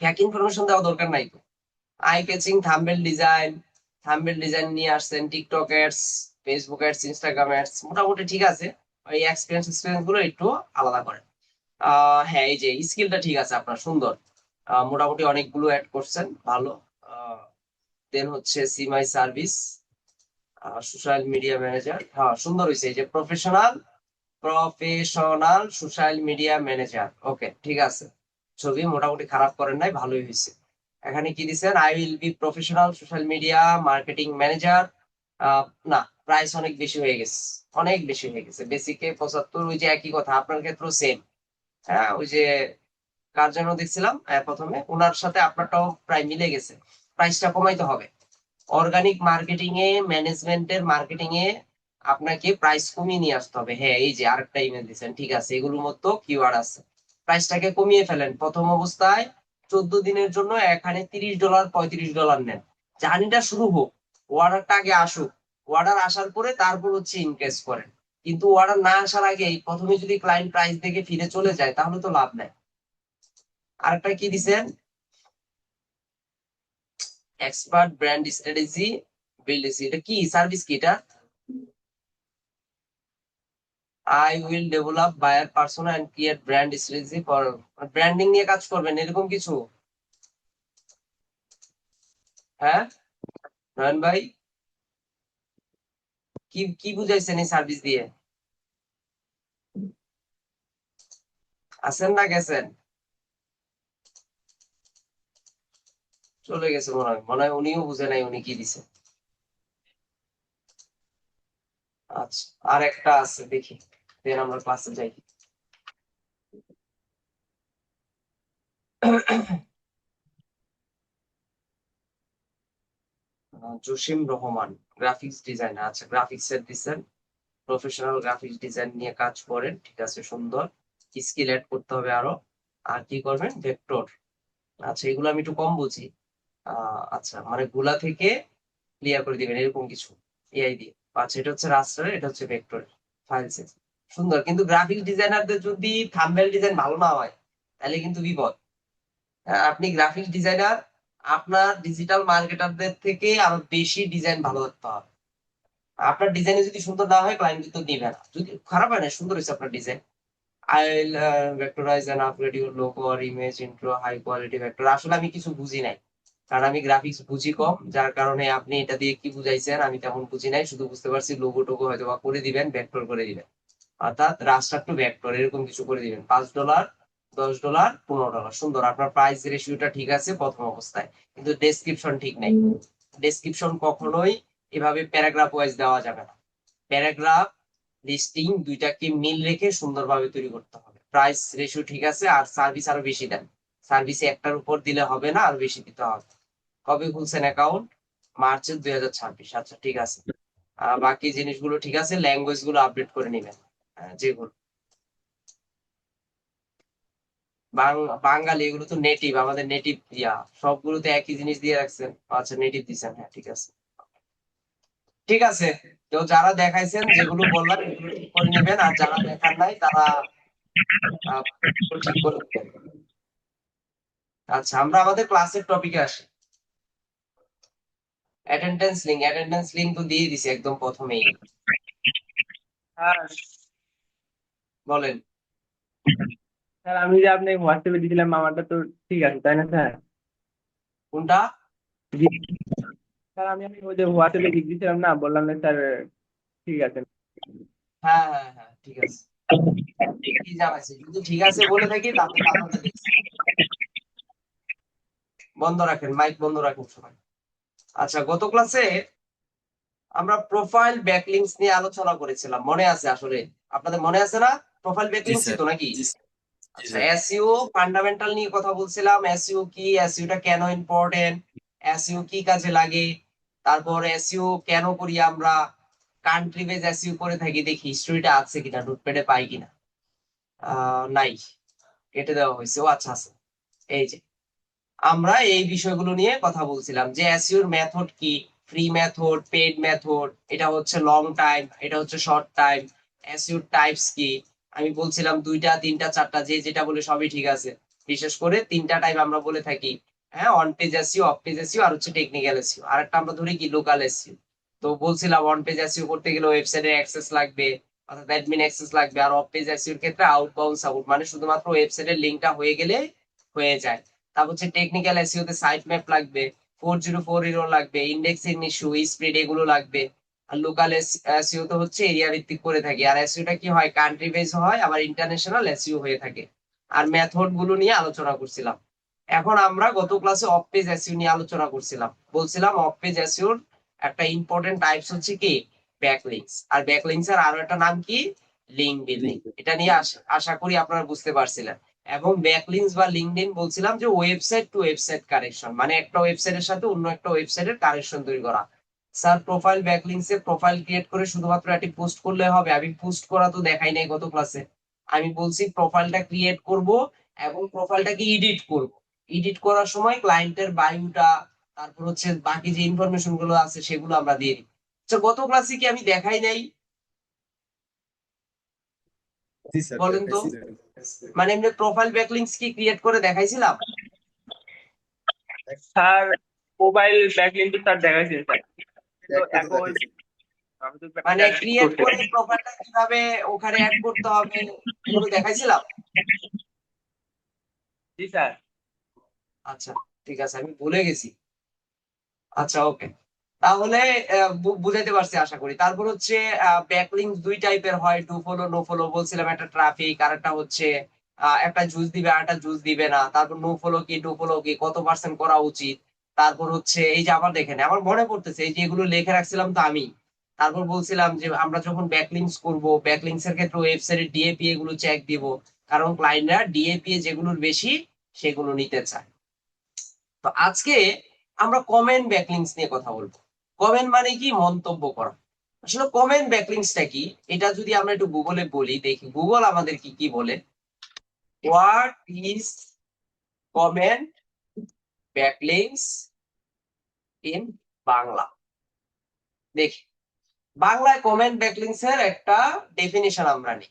ফ্যাক ইনফরমেশন দেওয়া দরকার নাই তো। আই ক্যাচিং থাম্বনেল ডিজাইন নিয়ে আসছেন, TikTok ads, Facebook ads, Instagram ads, মোটামুটি ঠিক আছে। ওই এক্সপিরিয়েন্স গুলো একটু আলাদা করেন। হ্যাঁ, এই যে স্কিলটা ঠিক আছে আপনার, সুন্দর। মোটামুটি অনেকগুলো অ্যাড করছেন, ভালো। দেন হচ্ছে see my service, social media manager. হ্যাঁ, সুন্দর হয়েছে। এই যে professional social media manager. Okay, ঠিক আছে। ছবি মোটামুটি খারাপ করেন নাই, ভালোই হয়েছে। এখানে কি দিচ্ছেন? I will be professional social media marketing manager. না, প্রাইস অনেক বেশি হয়ে গেছে, অনেক বেশি হয়ে গেছে। বেসিকে 75, ওই যে একই কথা, আপনার ক্ষেত্রেও সেম। হ্যাঁ, ওই যে কার জন্য দেখছিলাম প্রথমে, ওনার সাথে আপনারটাও প্রায় মিলে গেছে। প্রাইসটা কমাইতে হবে। অর্গানিক মার্কেটিং এ, ম্যানেজমেন্টের মার্কেটিং এ আপনাকে প্রাইস কমিয়ে নিয়ে আসতে হবে। হ্যাঁ, এই যে আরেকটা ইমেল দিচ্ছেন, ঠিক আছে, এগুলোর মতো কিওয়ার্ড আছে। প্রাইসটাকে কমিয়ে ফেলেন। প্রথম অবস্থায় 14 দিনের জন্য এখানে $30 $35 নেন। জার্নিটা শুরু হোক, অর্ডারটা আগে আসুক। অর্ডার আসার পরে তারপর হচ্ছে ইনক্রিজ করেন। কিন্তু অর্ডার না আসার আগে প্রথমে যদি ক্লায়েন্ট প্রাইস দেখে ফিরে চলে যায়, তাহলে তো লাভ নাই। আরেকটা কি দিছেন? এক্সপার্ট ব্র্যান্ড স্ট্র্যাটেজি বিএলডিসি এটা কি সার্ভিস কি এটা? I will develop buyer persona and create brand strategy for branding নিয়ে কাজ করবেন এরকম কিছু? হ্যাঁ নয়ন ভাই, কি কি বুঝাইছেন এই সার্ভিস দিয়ে? আছেন না গেছেন? চলে গেছে মনে হয় উনিও বুঝে নাই উনি কি দিছে। আচ্ছা আর একটা আছে দেখি, দেন আমরা ক্লাসে যাই। Jasim Rahman, graphics designer. আচ্ছা গ্রাফিক্স এর দিচ্ছেন, প্রফেশনাল গ্রাফিক্স ডিজাইন নিয়ে কাজ করেন, ঠিক আছে সুন্দর। স্কিল অ্যাড করতে হবে আরো। আর কি করবেন? ভেক্টর। আচ্ছা এগুলো আমি একটু কম বুঝি। আচ্ছা মানে গুলা থেকে ক্লিয়ার করে দিবেন এরকম কিছু এআই দিয়ে। আচ্ছা এটা হচ্ছে রাস্টারের, এটা হচ্ছে ভেক্টর ফাইল সাইজ। সুন্দর, কিন্তু গ্রাফিক্স ডিজাইনারদের যদি থাম্বনেল ডিজাইন ভালো না হয় তাহলে কিন্তু বিপদ। হ্যাঁ, আপনি গ্রাফিক্স ডিজাইনার, আপনার ডিজিটাল মার্কেটারদের থেকে আরো বেশি ডিজাইন ভালো করতে হবে। আপনার ডিজাইনে যদি সুন্দর না হয় ক্লায়েন্ট কিন্তু নিবে না। যদি খারাপ হয় না, সুন্দর হয়েছে আপনার design, I'll vectorize and upgrade your logo or image into a high quality vector। আসলে আমি কিছু বুঝি নাই, কারণ আমি গ্রাফিক্স বুঝি কম, যার কারণে আপনি এটা দিয়ে কি বুঝাইছেন আমি তেমন বুঝি নাই, শুধু বুঝতে পারছি লোগো টোগো হয়তো বা করে দিবেন, ভেক্টর করে দিবেন, অর্থাৎ রাস্টার টু ভেক্টর এরকম কিছু করে দিবেন। $5, $10, $15। সুন্দর, আপনার প্রাইস রেশিওটা ঠিক আছে প্রথম অবস্থায়, কিন্তু ডেসক্রিপশন ঠিক নাই। ডেসক্রিপশন কখনোই এভাবে প্যারাগ্রাফ ওয়াইজ দেওয়া যাবে না। প্যারাগ্রাফ লিস্টিং দুইটাকে মিল রেখে সুন্দরভাবে তৈরি করতে হবে। প্রাইস রেশিও ঠিক আছে, আর সার্ভিস আরো বেশি দেন। সার্ভিস একটার উপর দিলে হবে না, আরো বেশি দিতে হবে। কবে খুলছেন অ্যাকাউন্ট? মার্চের 2026। আচ্ছা ঠিক আছে। বাকি জিনিসগুলো ঠিক আছে, ল্যাঙ্গুয়েজ গুলো আপডেট করে নিবেন। যেগুলো বাঙালি এগুলো তো নেটিভ, আমাদের নেটিভ ইয়া, সবগুলোতে একই জিনিস দিয়ে রাখছেন। আচ্ছা নেটিভ দিচ্ছেন, হ্যাঁ ঠিক আছে। ঠিক আছে, তো যারা দেখাইছেন যেগুলো বললাম এগুলো ঠিক করে নেবেন, আর যারা দেখার নাই তারা ঠিক করে দিবেন। আচ্ছা আমরা আমাদের ক্লাসের টপিকে আসি। অ্যাটেন্ডেন্স লিঙ্ক তো দিয়ে দিছি একদম প্রথমেই। স্যার বলেন। স্যার আমি যে আপনাকে হোয়াটসঅ্যাপে দিয়েছিলাম আমারটা তো ঠিক আছে তাই না স্যার? কোনটা? জি স্যার, আমি ওই যে হোয়াটসঅ্যাপে লিখ দিয়েছিলাম না, বললাম না স্যার ঠিক আছে। হ্যাঁ হ্যাঁ হ্যাঁ ঠিক আছে। কি জানাইছি যদি ঠিক আছে বলে থাকি তাহলে তাহলে দেখছি। বন্ধ রাখেন, মাইক বন্ধ রাখেন সবাই। আচ্ছা গত ক্লাসে আমরা প্রোফাইল ব্যাকলিংকস নিয়ে আলোচনা করেছিলাম, মনে আছে আসলে? আপনাদের মনে আছে না? প্রোফাইল জি ব্যাকলিংকস স্যার। তো নাকি? জি আচ্ছা স্যার। এসইও ফান্ডামেন্টাল নিয়ে কথা বলছিলাম। এসইও কি, এসইওটা কেন ইম্পর্টেন্ট, এসইও কি কাজে লাগে, তারপর এসইও কেন করি আমরা, কান্ট্রি বেজ এসইও করে থাকি, দেখি হিস্ট্রিটা আছে কিনা, নোটপ্যাডে পাই কিনা। নাই, কেটে দেওয়া হয়েছে। ও আচ্ছা আছে, এই যে আমরা এই বিষয়গুলো নিয়ে কথা বলছিলাম যে এসইওর মেথড কি, ফ্রি মেথড, পেড মেথড, এটা হচ্ছে লং টাইম, এটা হচ্ছে শর্ট টাইম, এসইওর টাইপস কি। আমি বলছিলাম দুইটা তিনটা চারটা, যে যেটা বলে সবই ঠিক আছে। বিশেষ করে তিনটা টাইপ আমরা বলে থাকি, হ্যাঁ, on page SEO, off page SEO, আর হচ্ছে টেকনিক্যাল এসইও। আর একটা আমরা ধরি কি, লোকাল এসইও। তো বলছিলাম অন পেজ এসইও করতে গেলে ওয়েবসাইটের অ্যাক্সেস লাগবে, অর্থাৎ অ্যাডমিন অ্যাক্সেস লাগবে। আর অফ পেজ এসইওর ক্ষেত্রে আউটবাউন্ড সাপোর্ট, মানে শুধুমাত্র ওয়েবসাইটের লিঙ্কটা হয়ে গেলে হয়ে যায়। তারপর হচ্ছে টেকনিক্যাল এসইও তে সাইট ম্যাপ লাগবে, 4040 লাগবে, ইন্ডেক্সিং ইস্যু, স্প্রেড, এগুলো লাগবে। আর লোকাল এসইও তো হচ্ছে এরিয়া ভিত্তিক করে থাকি। আর এসইওটা কি হয়, কান্ট্রি বেস হয়, আবার ইন্টারন্যাশনাল এসইও হয়ে থাকে। আর মেথড গুলো নিয়ে আলোচনা করছিলাম। এখন আমরা গত ক্লাসে অফ পেজ এসইও নিয়ে আলোচনা করছিলাম। বলছিলাম অফ পেজ এসইওর একটা ইম্পর্টেন্ট টাইপস হচ্ছে কি, ব্যাকলিংকস। আর ব্যাকলিংকস এর আরো একটা নাম কি, লিঙ্ক বিল্ডিং। এটা নিয়ে আশা করি আপনারা বুঝতে পারছিলেন। এবং ব্যাকলিংকস বা লিঙ্কডইন বলছিলাম যে ওয়েবসাইট টু ওয়েবসাইট কানেকশন, মানে একটা ওয়েবসাইটের সাথে অন্য একটা ওয়েবসাইটের কানেকশন তৈরি করা। স্যার প্রোফাইল ব্যাকলিংকস এ প্রোফাইল ক্রিয়েট করে শুধুমাত্র এটি পোস্ট করলে হবে? আমি পোস্ট করা তো দেখাই নাই গত ক্লাসে। আমি বলছি প্রোফাইলটা ক্রিয়েট করব এবং প্রোফাইলটাকে এডিট করব। এডিট করার সময় ক্লায়েন্টের বায়োটা, তারপর হচ্ছে বাকি যে ইনফরমেশন গুলো আছে সেগুলো আমরা দিয়ে দিই। আচ্ছা গত ক্লাসে কি আমি দেখাই নাই? জি স্যার বলেন তো, দেখাইছিলেন। মানে এমনি প্রোফাইল ব্যাকলিংকস কি ক্রিয়েট করে দেখাইছিলাম? স্যার মোবাইল ব্যাকলিংক তো স্যার দেখাইছেন স্যার। তো একটা তো এখন দেখাইছে। আমি তো মানে ব্যাপারটা ক্রিয়েট করতে করে প্রোফাইলটা কিভাবে ওখানে অ্যাড করতে হবে এগুলো দেখাইছিলাম। জি স্যার। আচ্ছা, ঠিক আছে, আমি ভুলে গেছি। আচ্ছা, ওকে, তাহলে বুঝাইতে পারছি আশা করি। তারপর হচ্ছে ব্যাকলিংক দুই টাইপের হয়, ডু ফলো নো ফলো বলছিলাম, একটা ট্রাফিক আর একটা হচ্ছে একটা জুস দিবে আর একটা জুস দিবে না। তারপর নো ফলো কি ডু ফলো কি কত পার্সেন্ট করা উচিত। তারপর হচ্ছে এই যে আবার দেখেন আমার মনে পড়তেছে এই যে এগুলো লিখে রাখছিলাম তো আমি। তারপর বলছিলাম যে আমরা যখন ব্যাকলিংস করব, ব্যাকলিংস এর ক্ষেত্রে ওয়েবসাইটে ডিএপি এগুলো চেক দিব, কারণ ক্লায়েন্টরা ডিএপি যেগুলোর বেশি সেগুলো নিতে চায়। তো আজকে আমরা কমেন্ট ব্যাকলিংস নিয়ে কথা বলবো। কমেন্ট মানে কি? মন্তব্য করা। আসলে কমেন্ট ব্যাকলিংসটা কি এটা যদি আমরা একটু গুগলে বলি, দেখি গুগল আমাদের কি কি বলে। What is comment backlinks in Bangla? দেখি বাংলায় কমেন্ট ব্যাকলিংস এর একটা ডেফিনিশন আমরা নিই।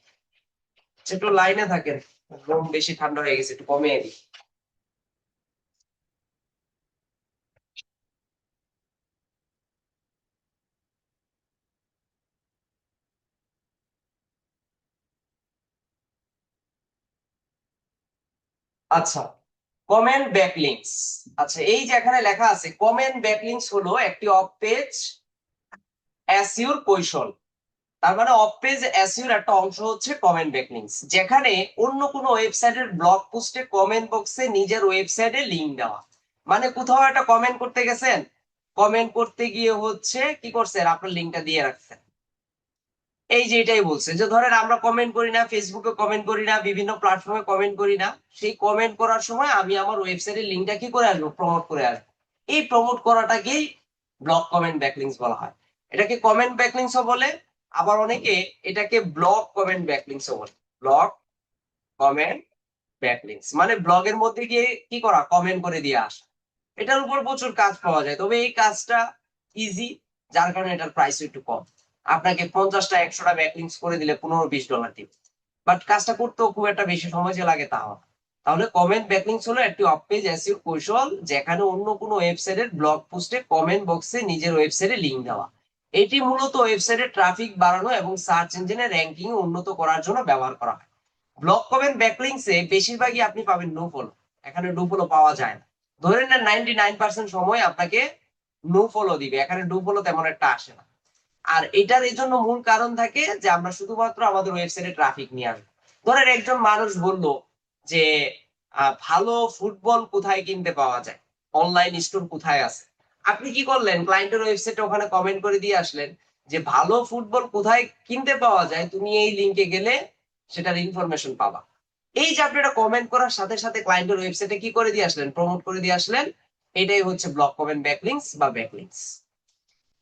একটু লাইনে থাকেন, রুম বেশি ঠান্ডা হয়ে গেছে, একটু কমিয়ে দিই। আচ্ছা, কমেন্ট ব্যাকলিংস। আচ্ছা, এই যে এখানে লেখা আছে কমেন্ট ব্যাকলিংস হলো একটি অফ পেজ এসইওর কৌশল। তার মানে অফ পেজ এসইওর একটা অংশ হচ্ছে কমেন্ট ব্যাকলিংস, যেখানে অন্য কোনো ওয়েবসাইটের ব্লগ পোস্টে কমেন্ট বক্সে নিজের ওয়েবসাইটে লিংক দেওয়া। মানে কোথাও একটা কমেন্ট করতে গেছেন, কমেন্ট করতে গিয়ে হচ্ছে কি করছেন, আপনার লিংকটা দিয়ে রাখছেন। এই যে এটাই বলছে যে ধরেন আমরা কমেন্ট করি না, ফেসবুকে কমেন্ট করি না, বিভিন্ন প্ল্যাটফর্মে কমেন্ট করি না, সেই কমেন্ট করার সময় আমি আমার ওয়েবসাইটের লিংকটা কি করে আসবো, প্রমোট করে আসবো। এই প্রমোট করাটাকেই ব্লক কমেন্ট ব্যাকলিংস বলা হয়। এটাকে কমেন্ট ব্যাকলিংসও বলে, আবার অনেকে এটাকে ব্লক কমেন্ট ব্যাকলিংসও বলে। ব্লক কমেন্ট ব্যাকলিংস মানে ব্লগের মধ্যে গিয়ে কি করা, কমেন্ট করে দিয়ে আসা। এটার উপর প্রচুর কাজ পাওয়া যায়, তবে এই কাজটা ইজি, যার কারণে এটার প্রাইস একটু কম। আপনাকে 50টা 100টা ব্যাকলিংস করে দিলে $15-20 দিবে, বাট কাজটা করতেও খুব একটা বেশি সময় যে লাগে তাও না। তাহলে কমেন্ট ব্যাকলিংস হলো একটি অফ পেজ এসইও কৌশল, যেখানে অন্য কোনো ওয়েবসাইটের ব্লগ পোস্টে কমেন্ট বক্সে নিজের ওয়েবসাইটে লিংক দেওয়া। এটি মূলত ওয়েবসাইটের ট্রাফিক বাড়ানো এবং সার্চ ইঞ্জিনের র্যাঙ্কিং উন্নত করার জন্য ব্যবহার করা হয়। ব্লক কমেন্ট ব্যাকলিংসে বেশিরভাগই আপনি পাবেন নো ফলো, এখানে নো ফলো পাওয়া যায় না। ধরে নেন 99% সময় আপনাকে নো ফলো দিবে, এখানে নো ফলো তেমন একটা আসে না। আর এটার এই জন্য মূল কারণ থাকে যে আমরা শুধুমাত্র আমাদের ওয়েবসাইটে ট্রাফিক নিয়ে আসবো। ধরেন একজন মানুষ বলল যে ভালো ফুটবল কোথায় কিনতে পাওয়া যায়, অনলাইন স্টোর কোথায় আছে। আপনি কি করলেন, ক্লায়েন্টের ওয়েবসাইটে ওখানে কমেন্ট করে দিয়ে আসলেন যে ভালো ফুটবল কোথায় কিনতে পাওয়া যায়, তুমি এই লিংকে গেলে সেটার ইনফরমেশন পাবা। এই যে আপনি এটা কমেন্ট করার সাথে সাথে ক্লায়েন্টের ওয়েবসাইটে কি করে দিয়ে আসলেন, প্রমোট করে দিয়ে আসলেন। এটাই হচ্ছে ব্লক কমেন্ট ব্যাকলিংস বা ব্যাকলিংস।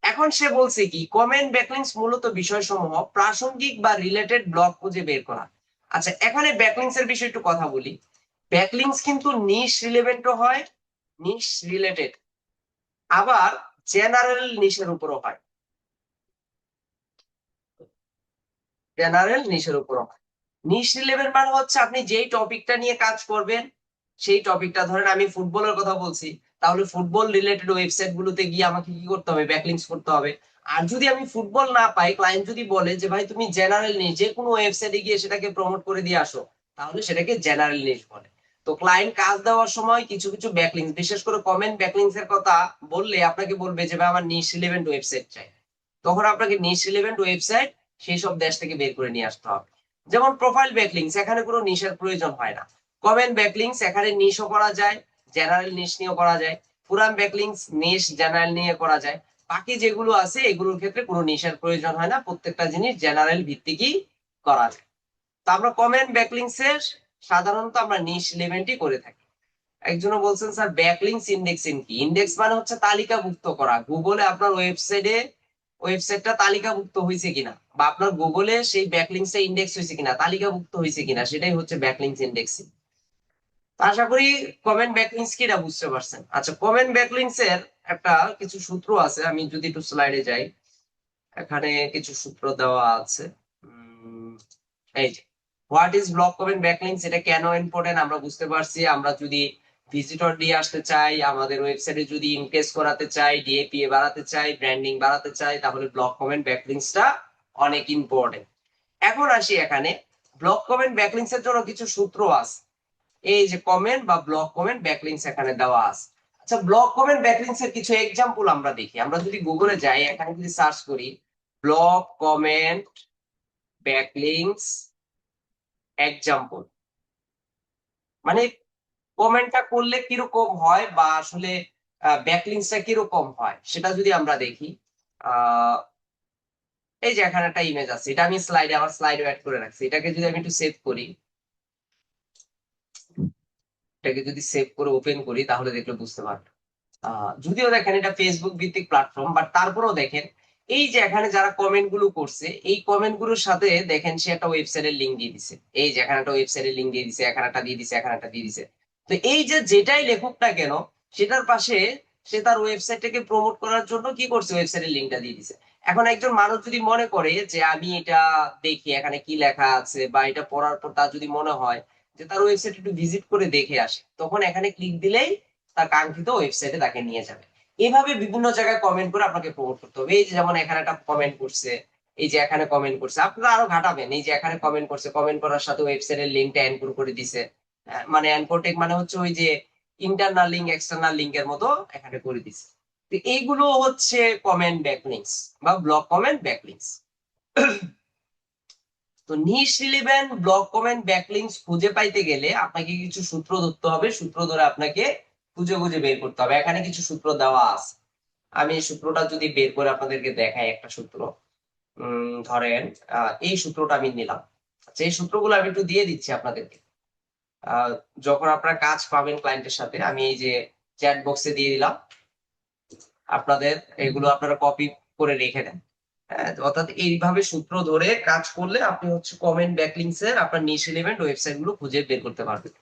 এখন সে বলছে কি, কমেন্ট ব্যাকলিংস মূলত বিষয়সমূহ প্রাসঙ্গিক বা রিলেটেড ব্লগ খুঁজে বের করা। আচ্ছা, এখানে ব্যাকলিংস এর বিষয়ে একটু কথা বলি। ব্যাকলিংস কিন্তু নিশ রিলেভেন্টও হয়, নিশ রিলেটেড, আবার জেনারেল নিশের উপরও হয়। জেনারেল নিশের উপরও হয়। নিশ রিলেভেন্ট মানে হচ্ছে আপনি যেই টপিকটা নিয়ে কাজ করবেন, সেই টপিকটা, ধরেন আমি ফুটবলের কথা বলছি, তাহলে ফুটবল রিলেটেড ওয়েবসাইট গুলোতে গিয়ে আমাকে কি করতে হবে, ব্যাকলিংস করতে হবে। আর যদি আমি ফুটবল না পাই, ক্লায়েন্ট যদি বলে যে ভাই তুমি জেনারেল নিশ যে কোনো ওয়েবসাইটে গিয়ে সেটাকে প্রমোট করে দিয়ে আসো, তাহলে সেটাকে জেনারেল নিশ বলে। তো ক্লায়েন্ট কাজ দেওয়ার সময় কিছু কিছু ব্যাকলিংস, বিশেষ করে কমেন্ট ব্যাকলিংস এর কথা বললে আপনাকে বলবে যে ভাই আমার নিশ রিলেভেন্ট ওয়েবসাইট চাই। তখন আপনাকে নিশ রিলেভেন্ট ওয়েবসাইট সেই সব দেশ থেকে বের করে নিয়ে আসতে হবে। যেমন প্রোফাইল ব্যাকলিংস, এখানে কোনো নিশের প্রয়োজন হয় না। কমেন্ট ব্যাকলিংস এখানে নিশও করা যায়, জেনারেল নিশ নিয়েও করা যায়। পুরান ব্যাকলিংস নিশ জেনারেল নিয়ে করা যায়। বাকি যেগুলো আছে এগুলোর ক্ষেত্রে কোনো নিশের প্রয়োজন হয় না, প্রত্যেকটা জিনিস জেনারেল ভিত্তিকই করা যায়। তো আমরা কমেন্ট ব্যাকলিংস এর সাধারণত আমরা নিশ রিলেভেন্টই করে থাকি। একজনও বলছেন স্যার ব্যাকলিংস ইন্ডেক্সিং কি? ইন্ডেক্স মানে হচ্ছে তালিকাভুক্ত করা, গুগলে আপনার ওয়েবসাইটটা তালিকাভুক্ত হয়েছে কিনা, বা আপনার গুগলে সেই ব্যাকলিংসটা ইন্ডেক্স হয়েছে কিনা, তালিকাভুক্ত হয়েছে কিনা, সেটাই হচ্ছে ব্যাকলিংস ইন্ডেক্সিং। আশা করি কমেন্ট ব্যাকলিংস কি এটা বুঝতে পারছেন। আচ্ছা, কমেন্ট ব্যাকলিংস এর একটা কিছু সূত্র আছে, আমি যদি একটু স্লাইডে যাই, এখানে কিছু সূত্র দেওয়া আছে। এই যে what is block comment backlinks, এটা কেন ইম্পর্টেন্ট আমরা বুঝতে পারছি। আমরা যদি ভিজিটর নিয়ে আসতে চাই, আমাদের ওয়েবসাইটে যদি ইনক্রিজ করাতে চাই, ডিএপিএ বাড়াতে চাই, ব্র্যান্ডিং বাড়াতে চাই, তাহলে ব্লগ কমেন্ট ব্যাকলিংসটা অনেক ইম্পর্টেন্ট। এখন আসি এখানে ব্লগ কমেন্ট ব্যাকলিংস এর জন্য কিছু সূত্র আছে। এই যে কমেন্ট বা ব্লগ কমেন্ট ব্যাকলিংস এখানে দেওয়া আছে। আচ্ছা, ব্লগ কমেন্ট ব্যাকলিংস এর কিছু এক্সাম্পল আমরা দেখি। আমরা যদি গুগলে যাই, এখানে যদি সার্চ করি ব্লগ কমেন্ট ব্যাকলিংস এক্সাম্পল, মানে কমেন্টটা করলে কিরকম হয় বা আসলে ব্যাকলিংসটা কিরকম হয় সেটা যদি আমরা দেখি। আহ এই যে এখানে একটা ইমেজ আছে, এটা আমি আমার স্লাইডে অ্যাড করে রাখছি। এটাকে যদি আমি একটু সেভ করি, এটাকে যদি সেভ করে ওপেন করি তাহলে দেখলে বুঝতে পারবেন। যদিও দেখেন এটা ফেসবুক ভিত্তিক প্ল্যাটফর্ম, বাট তারপরেও দেখেন এই যে এখানে যারা কমেন্ট গুলো করছে, এই কমেন্ট গুলোর সাথে দেখেন সে একটা ওয়েবসাইটের লিঙ্ক দিয়ে দিছে। এই যে এখানে একটা ওয়েবসাইটের লিঙ্ক দিয়ে দিছে, এখানে একটা দিয়ে দিছে, এখানে একটা দিয়ে দিছে। তো এই যে যেটাই লেখক না কেন, সেটার পাশে সে তার ওয়েবসাইটটাকে প্রমোট করার জন্য কি করছে, ওয়েবসাইটের লিঙ্কটা দিয়ে দিছে। এখন একজন মানুষ যদি মনে করে যে আমি এটা দেখি এখানে কি লেখা আছে, বা এটা পড়ার পর তার যদি মনে হয় যে তার ওয়েবসাইট একটু ভিজিট করে দেখে আসে, তখন এখানে ক্লিক দিলেই তার কাঙ্ক্ষিত ওয়েবসাইটে তাকে নিয়ে যাবে। এভাবে বিভিন্ন জায়গায় কমেন্ট করে আপনাকে প্রমোট করতে হবে। এই যে যেমন এখানে একটা কমেন্ট করছে, এই যে এখানে কমেন্ট করছে, আপনারা আরো ঘাটাবেন। এই যে এখানে কমেন্ট করছে, কমেন্ট করার সাথে ওয়েবসাইটের লিঙ্কটা এনকোড করে দিছে। মানে এনকোডেক মানে হচ্ছে ওই যে ইন্টারনাল লিঙ্ক এক্সটার্নাল লিঙ্কের মতো এখানে করে দিছে। তো এইগুলো হচ্ছে কমেন্ট ব্যাকলিংকস বা ব্লগ কমেন্ট ব্যাকলিংকস। তো নিশ রিলেভেন্ট ব্লগ কমেন্ট ব্যাকলিংকস খুঁজে পাইতে গেলে আপনাকে কিছু সূত্র ধরতে হবে। সূত্র ধরে আপনাকে খুঁজে খুঁজে বের করতে হবে। এখানে কিছু সূত্র দেওয়া আছে। আমি এই সূত্রটা যদি বের করে আপনাদেরকে দেখাই, একটা সূত্র ধরেন এই সূত্রটা আমি নিলাম। আচ্ছা, এই সূত্রগুলো আমি একটু দিয়ে দিচ্ছি আপনাদেরকে। যখন আপনারা কাজ পাবেন ক্লায়েন্টের সাথে, আমি এই যে চ্যাট বক্সে দিয়ে দিলাম, আপনাদের এগুলো আপনারা কপি করে রেখে দেন। হ্যাঁ, অর্থাৎ এইভাবে সূত্র ধরে কাজ করলে আপনি হচ্ছে কমেন্ট ব্যাকলিংকস এর আপনার নিশ রিলেভেন্ট ওয়েবসাইট গুলো খুঁজে বের করতে পারবেন।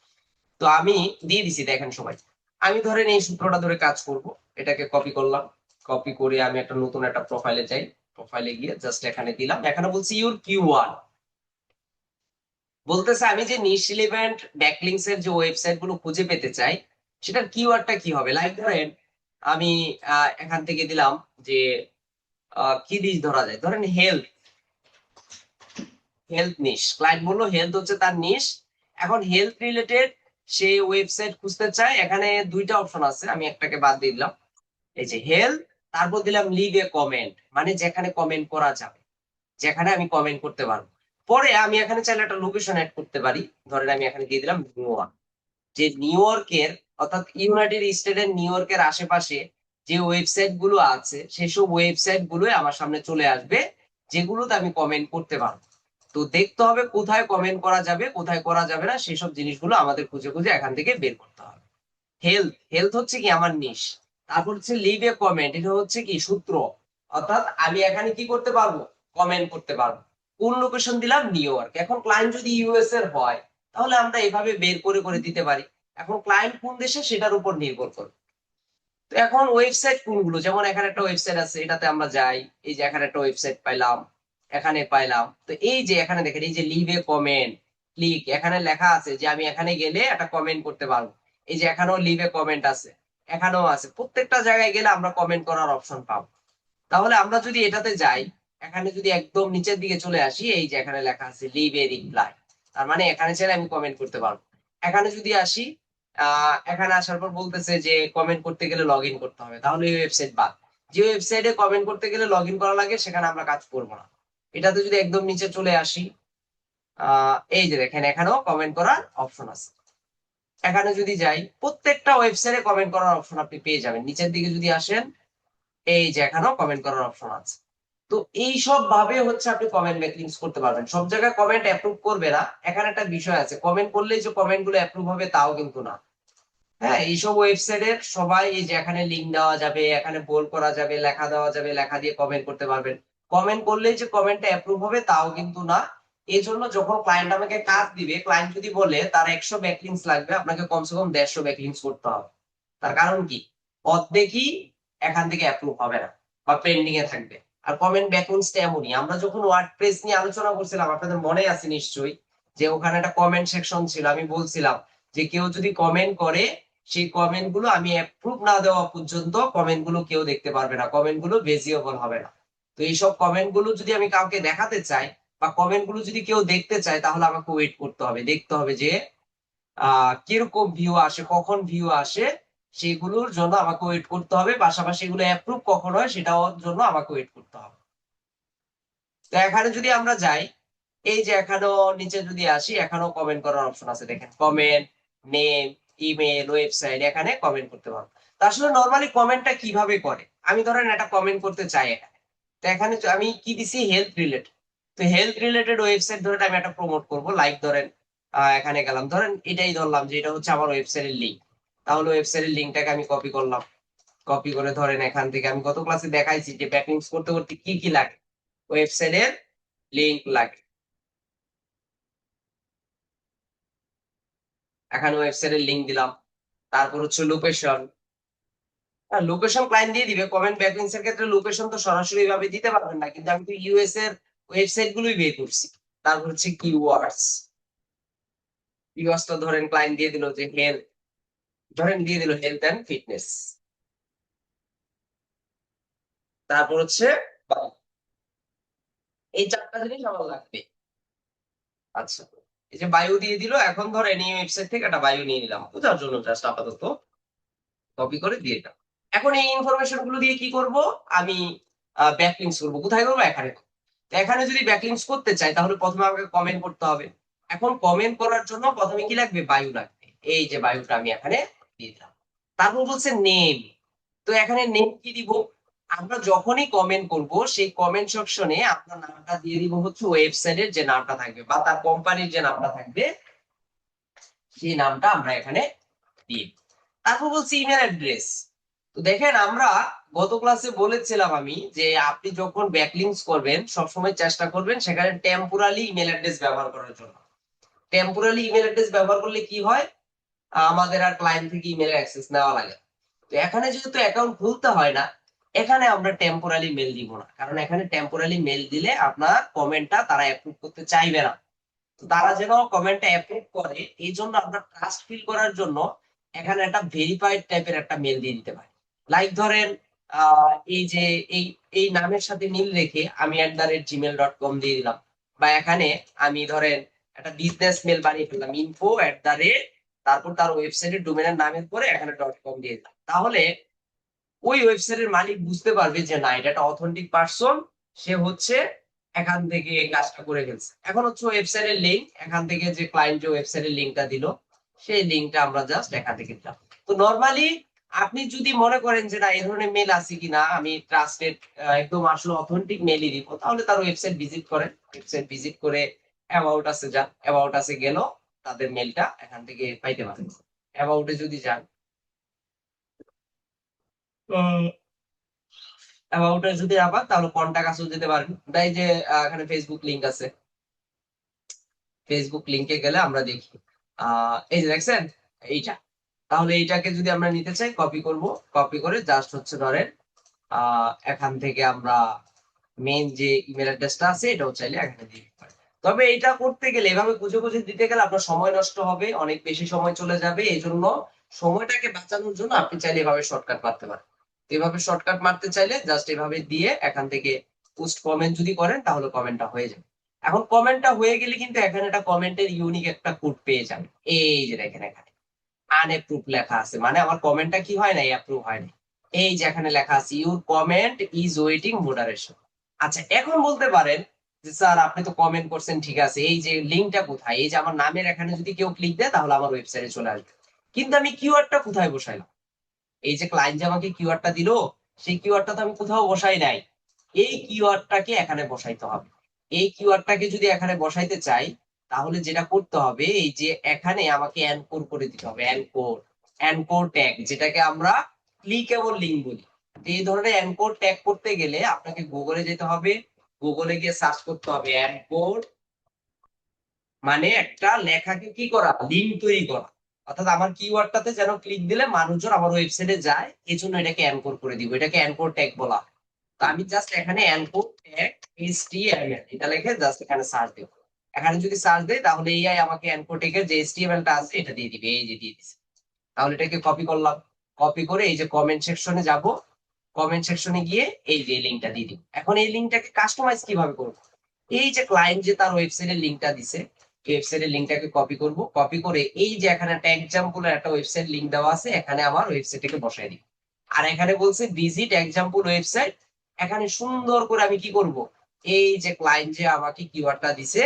তো আমি দিয়ে দিছি, দেখেন সবাই। আমি ধরেন এই সূত্রটা ধরে কাজ করব, এটাকে কপি করলাম। কপি করে আমি একটা নতুন একটা প্রোফাইলে যাই। প্রোফাইলে গিয়ে জাস্ট এখানে দিলাম। এখানে বলছি ইউর কিওয়ার্ড, বলতেছে আমি যে নিশ রিলেভেন্ট ব্যাকলিংকস এর যে ওয়েবসাইট গুলো খুঁজে পেতে চাই, সেটার কিওয়ার্ডটা কি হবে। লাইক ধরেন আমি এখান থেকে দিলাম যে কি দিস ধরা যায়, ধরেন হেলথ। হেলথ নিশ, ক্লায়েন্ট বললো হেলথ হচ্ছে তার নিশ। এখন হেলথ রিলেটেড সে ওয়েবসাইট খুঁজতে চায়। এখানে দুইটা অপশন আছে, আমি একটাকে বাদ দিয়ে দিলাম। এই যে হেলথ, তারপর দিলাম লিভ এ কমেন্ট, মানে যেখানে কমেন্ট করা যাবে, যেখানে আমি কমেন্ট করতে পারবো। পরে আমি এখানে চাইলে একটা লোকেশন অ্যাড করতে পারি। ধরেন আমি এখানে দিয়ে দিলাম নিউ ইয়র্ক। যে নিউ ইয়র্কের অর্থাৎ ইউনাইটেড স্টেটের নিউ ইয়র্কের আশেপাশে যে ওয়েবসাইট গুলো আছে, সেসব ওয়েবসাইট গুলো আমার সামনে চলে আসবে, যেগুলোতে আমি কমেন্ট করতে পারবো। তো দেখতে হবে কোথায় কমেন্ট করা যাবে, কোথায় করা যাবে না, সেসব জিনিসগুলো আমাদের খুঁজে খুঁজে এখান থেকে বের করতে হবে। হেলথ, হেলথ হচ্ছে কি আমার নিশ। তারপর হচ্ছে লিভ এ কমেন্ট, এটা হচ্ছে কি সূত্র, অর্থাৎ আমি এখানে কি করতে পারবো, কমেন্ট করতে পারবো। কোন লোকেশন দিলাম, নিউ ইয়র্ক। এখন ক্লায়েন্ট যদি ইউএস এর হয়, তাহলে আমরা এভাবে বের করে করে দিতে পারি। এখন ক্লায়েন্ট কোন দেশে সেটার উপর নির্ভর করে। তো এখন ওয়েবসাইট কোনগুলো, যেমন এখানে একটা ওয়েবসাইট আছে, এটাতে আমরা যাই। এই যে এখানে একটা ওয়েবসাইট পাইলাম, এখানে পাইলাম। তো এই যে এখানে দেখেন এই যে লিভ এ কমেন্ট, ক্লিক, এখানে লেখা আছে যে আমি এখানে গেলে একটা কমেন্ট করতে পারবো। এই যে এখানেও লিভ এ কমেন্ট আছে, এখানেও আছে। প্রত্যেকটা জায়গায় গেলে আমরা কমেন্ট করার অপশন পাবো। তাহলে আমরা যদি এটাতে যাই, এখানে যদি একদম নিচের দিকে চলে আসি, এই যে এখানে লেখা আছে লিভ এ রিপ্লাই, তার মানে এখানে চাইলে আমি কমেন্ট করতে পারবো। এখানে যদি আসি, এখানে আসার পর বলতেছে যে কমেন্ট করতে গেলে লগ ইন করতে হবে, তাহলে এই ওয়েবসাইট বাদ। যে ওয়েবসাইটে কমেন্ট করতে গেলে লগ ইন করা লাগে, সেখানে আমরা কাজ করবো না। এটাতে যদি একদম নিচে চলে আসি, এই যে দেখেন এখানেও কমেন্ট করার অপশন আছে। এখানে যদি যাই, প্রত্যেকটা ওয়েবসাইটে কমেন্ট করার অপশন আপনি পেয়ে যাবেন। নিচের দিকে যদি আসেন, এই যে এখানেও কমেন্ট করার অপশন আছে। তো এই সব ভাবে হচ্ছে আপনি কমেন্ট ব্যাকলিংকস করতে পারবেন। সব জায়গায় কমেন্ট অ্যাপ্রুভ করবে না, এখানে একটা বিষয় আছে। কমেন্ট করলেই যে কমেন্ট গুলো অ্যাপ্রুভ হবে তাও কিন্তু না। হ্যাঁ, এইসব ওয়েবসাইটের সবাই এই যে এখানে লিঙ্ক দেওয়া যাবে, এখানে বোল্ড করা যাবে, লেখা দেওয়া যাবে, লেখা দিয়ে কমেন্ট করতে পারবেন। কমেন্ট করলেই যে কমেন্টটা অ্যাপ্রুভ হবে তাও কিন্তু না। এই জন্য যখন ক্লায়েন্ট আমাকে কাজ দিবে, ক্লায়েন্ট যদি বলে তার 100 ব্যাকলিংকস লাগবে, আপনাকে কমসে কম 150 ব্যাকলিংকস করতে হবে। তার কারণ কি, অর্ধেকই এখান থেকে অ্যাপ্রুভ হবে না বা পেন্ডিং এ থাকবে। আর কমেন্ট ব্যাকলিংকসটা এমনই, আমরা যখন ওয়ার্ডপ্রেস নিয়ে আলোচনা করছিলাম, আপনাদের মনে আছে নিশ্চয়ই, যে ওখানে একটা কমেন্ট সেকশন ছিল। আমি বলছিলাম যে কেউ যদি কমেন্ট করে, সেই কমেন্ট গুলো আমি অ্যাপ্রুভ না দেওয়া পর্যন্ত কমেন্ট গুলো কেউ দেখতে পারবে না, কমেন্ট গুলো ভিজিবল হবে না। তো এইসব কমেন্ট গুলো যদি আমি কাউকে দেখাতে চাই বা কমেন্ট গুলো যদি কেউ দেখতে চায়, তাহলে আমাকে ওয়েট করতে হবে, দেখতে হবে যে কিরকম ভিউ আসে, কখন ভিউ আসে, সেগুলোর জন্য আমাকে ওয়েট করতে হবে। পাশাপাশি এগুলো অ্যাপ্রুভ কখন হয় সেটাও জন্য আমাকে ওয়েট করতে হবে। তো এখানে যদি আমরা যাই, এই যে এখানেও নিচে যদি আসি, এখানেও কমেন্ট করার অপশন আছে, দেখেন কমেন্ট, নেম, ইমেল, ওয়েবসাইট, এখানে কমেন্ট করতে পারবো। তো আসলে নর্মালি কমেন্টটা কিভাবে করে, আমি ধরেন একটা কমেন্ট করতে চাই এখানে, তো এখানে আমি কি দিছি, হেলথ রিলেটেড। তো হেলথ রিলেটেড ওয়েবসাইট ধরে আমি একটা প্রমোট করব, লাইক ধরেন এখানে গেলাম, ধরেন এটাই ধরলাম যে এটা হচ্ছে আমার ওয়েবসাইটের লিঙ্ক। তাহলে ওয়েবসাইটের লিঙ্কটাকে আমি কপি করলাম, কপি করে ধরেন এখান থেকে আমি গত ক্লাসে দেখাইছি যে ব্যাকলিংকস করতে করতে কি কি লাগে, ওয়েবসাইটের লিঙ্ক লাগে। এখানে ওয়েবসাইটের লিঙ্ক দিলাম, তারপর হচ্ছে লোকেশন। লোকেশন ক্লায়েন্ট দিয়ে দিবে, কমেন্ট ব্যাকলিংকস এর ক্ষেত্রে লোকেশন তো সরাসরি ভাবে দিতে পারবেন না, কিন্তু আমি তো ইউএস এর ওয়েবসাইট গুলোই বের করছি। তারপর হচ্ছে কিওয়ার্ডস, কিওয়ার্ডসটা ধরেন ক্লায়েন্ট দিয়ে দিল যে হেলথ, ধরেন দিয়ে দিল হেলথ এন্ড ফিটনেস। তারপর হচ্ছে বায়ু। এই চারটা জিনিস আমার লাগবে। আচ্ছা, এই যে বায়ু দিয়ে দিল, এখন ধরেন এই ওয়েবসাইট থেকে একটা বায়ু নিয়ে নিলাম বোঝার জন্য, জাস্ট আপাতত কপি করে দিয়ে দিলাম। এখন এই ইনফরমেশন গুলো দিয়ে কি করব, আমি ব্যাকলিংকস করবো। কোথায় করবো, এখানে। তো এখানে যদি ব্যাকলিংকস করতে চাই, তাহলে প্রথমে আমাকে কমেন্ট করতে হবে। এখন কমেন্ট করার জন্য প্রথমে কি লাগবে, বায়ু লাগবে। এই যে বায়ুটা আমি এখানে দিয়ে দিলাম। তারপর বলছে নেম। তো এখানে নেম কি দিব, আমরা যখনই কমেন্ট করব সেই কমেন্ট সেকশনে আপনার নামটা দিয়ে দিব হচ্ছে ওয়েবসাইটের যে নামটা থাকবে বা তার কোম্পানির যে নামটা থাকবে, সেই নামটা আমরা এখানে দিয়ে দিব। তারপর বলছি ইমেল অ্যাড্রেস। তো দেখেন, আমরা গত ক্লাসে বলেছিলাম আমি যে আপনি যখন ব্যাকলিংকস করবেন সবসময় চেষ্টা করবেন সেখানে টেম্পোরারি ইমেল অ্যাড্রেস ব্যবহার করার জন্য। টেম্পোরারি ইমেল অ্যাড্রেস ব্যবহার করলে কি হয়, আমাদের আর ক্লায়েন্ট থেকে ইমেলের অ্যাক্সেস নেওয়া লাগে না। তো এখানে যেহেতু অ্যাকাউন্ট খুলতে হয় না, এখানে আমরা টেম্পোরারি মেল দিব না, কারণ এখানে টেম্পোরারি মেল দিলে আপনার কমেন্টটা তারা অ্যাপ্রুভ করতে চাইবে না। তো তারা যেন কমেন্টটা অ্যাপ্রুভ করে, এই জন্য আমরা ট্রাস্ট ফিল করার জন্য এখানে একটা ভেরিফাইড টাইপের একটা মেল দিয়ে দিতে পারি। লাইক ধরেন এই যে এই এই নামের সাথে মিল রেখে আমি @gmail.com দিয়ে দিলাম, বা এখানে আমি ধরেন একটা বিজনেস মেল বানিয়ে ফেললাম, info@, তারপর তার ওয়েবসাইটের ডোমেনের নামের পরে এখানে .com দিয়ে দিলাম। তাহলে ওই ওয়েবসাইটের মালিক বুঝতে পারবে যে না, এটা একটা অথেন্টিক পারসন, সে হচ্ছে এখান থেকে এই কাজটা করে ফেলছে। এখন হচ্ছে ওয়েবসাইটের লিঙ্ক, এখান থেকে যে ক্লায়েন্ট যে ওয়েবসাইটের লিঙ্কটা দিল, সেই লিঙ্কটা আমরা জাস্ট এখান থেকে দিলাম। তো নরমালি আপনি যদি মনে করেন যে না, এই ধরনের মেল আছে কিনা, আমি ট্রাস্টেড একদম আসলে অথেন্টিক মেলই দিব, তাহলে তার ওয়েবসাইট ভিজিট করেন, ওয়েবসাইট ভিজিট করে অ্যাবাউট আছে যান, অ্যাবাউট আছে গেল, তাদের মেলটা এখান থেকে পাইতে পারেন। অ্যাবাউটে যদি যান, অ্যাবাউটে যদি আবার, তাহলে কন্টাক্ট আসলে যেতে পারেন। তাই যে এখানে ফেসবুক লিংক আছে, ফেসবুক লিংকে গেলে আমরা দেখি এই যে দেখছেন এইটা। তাহলে এইটাকে যদি আমরা নিতে চাই, কপি করব, কপি করে জাস্ট হচ্ছে ধরেন এখান থেকে আমরা মেইন যে ইমেল অ্যাড্রেসটা আছে এটাও চাইলে এখানে দিয়ে দিতে পারি। তবে এটা করতে গেলে, এভাবে খুঁজে খুঁজে দিতে গেলে আপনার সময় নষ্ট হবে, অনেক বেশি সময় চলে যাবে। এই জন্য সময়টাকে বাঁচানোর জন্য আপনি চাইলে এভাবে শর্টকাট মারতে পারেন। তো এভাবে শর্টকাট মারতে চাইলে জাস্ট এভাবে দিয়ে এখান থেকে পোস্ট কমেন্ট যদি করেন, তাহলে কমেন্টটা হয়ে যাবে। এখন কমেন্টটা হয়ে গেলে কিন্তু এখানে একটা কমেন্টের ইউনিক একটা কোড পেয়ে যাবেন। এই যে দেখেন, এখানে আনএপ্রুভ লেখা আছে, মানে আমার কমেন্টটা কি হয় না, অ্যাপ্রুভ হয় না। এই যে এখানে লেখা আছে your comment is waiting moderation. আচ্ছা, এখন বলতে পারেন যে স্যার আপনি তো কমেন্ট করছেন, ঠিক আছে, এই যে লিঙ্কটা কোথায়, এই যে আমার নামের এখানে যদি কেউ ক্লিক দেয় তাহলে আমার ওয়েবসাইটে চলে আসবে, কিন্তু আমি কিওয়ার্ডটা কোথায় বসাইলাম? এই যে ক্লায়েন্ট যে আমাকে কিওয়ার্ডটা দিল, সেই কিওয়ার্ডটা তো আমি কোথাও বসাই নাই। এই কিওয়ার্ডটাকে এখানে বসাইতে হবে। এই কিওয়ার্ডটাকে যদি এখানে বসাইতে চাই, তাহলে যেটা করতে হবে, এই যে এখানে আমাকে এনকোড করে দিতে হবে, এনকোড, এনকোড ট্যাগ, যেটাকে আমরা ক্লিকেবল লিংক বলি। তো এই ধরনের এনকোড ট্যাগ করতে গেলে আপনাকে গুগলে যেতে হবে, গুগলে গিয়ে সার্চ করতে হবে এনকোড, মানে একটা লেখাকে কি করা, লিঙ্ক তৈরি করা। অর্থাৎ আমার কিওয়ার্ডটাতে যেন ক্লিক দিলে মানুষজন আমার ওয়েবসাইটে যায়, এই জন্য এটাকে এনকোড করে দিব, এটাকে এনকোড ট্যাগ বলা হয়। তো আমি জাস্ট এখানে এনকোড ট্যাগ HTML এটা লিখে জাস্ট এখানে সার্চ দেব। এখানে যদি সার্চ দেই, তাহলে এআই আমাকে এনকোড ট্যাগের যে HTML টা আছে এটা দিয়ে দিবে, এই যে দিয়ে দিছে। তাহলে এটাকে কপি করলাম, কপি করে এই যে কমেন্ট সেকশনে যাব, কমেন্ট সেকশনে গিয়ে এই যে লিঙ্কটা দিয়ে দিব। এখন এই লিঙ্কটাকে কাস্টমাইজ কিভাবে করবো, এই যে ক্লায়েন্ট যে তার ওয়েবসাইটের লিঙ্কটা দিছে, ওয়েবসাইটের লিঙ্কটাকে কপি করব, কপি করে এই যে এখানে একটা এক্সাম্পলের একটা ওয়েবসাইট লিঙ্ক দেওয়া আছে, এখানে আমার ওয়েবসাইটটাকে বসাই দিব। আর এখানে বলছে ভিজিট এক্সাম্পল ওয়েবসাইট, এখানে সুন্দর করে আমি কি করব, এই যে ক্লায়েন্ট যে আমাকে কিওয়ার্ডটা দিছে,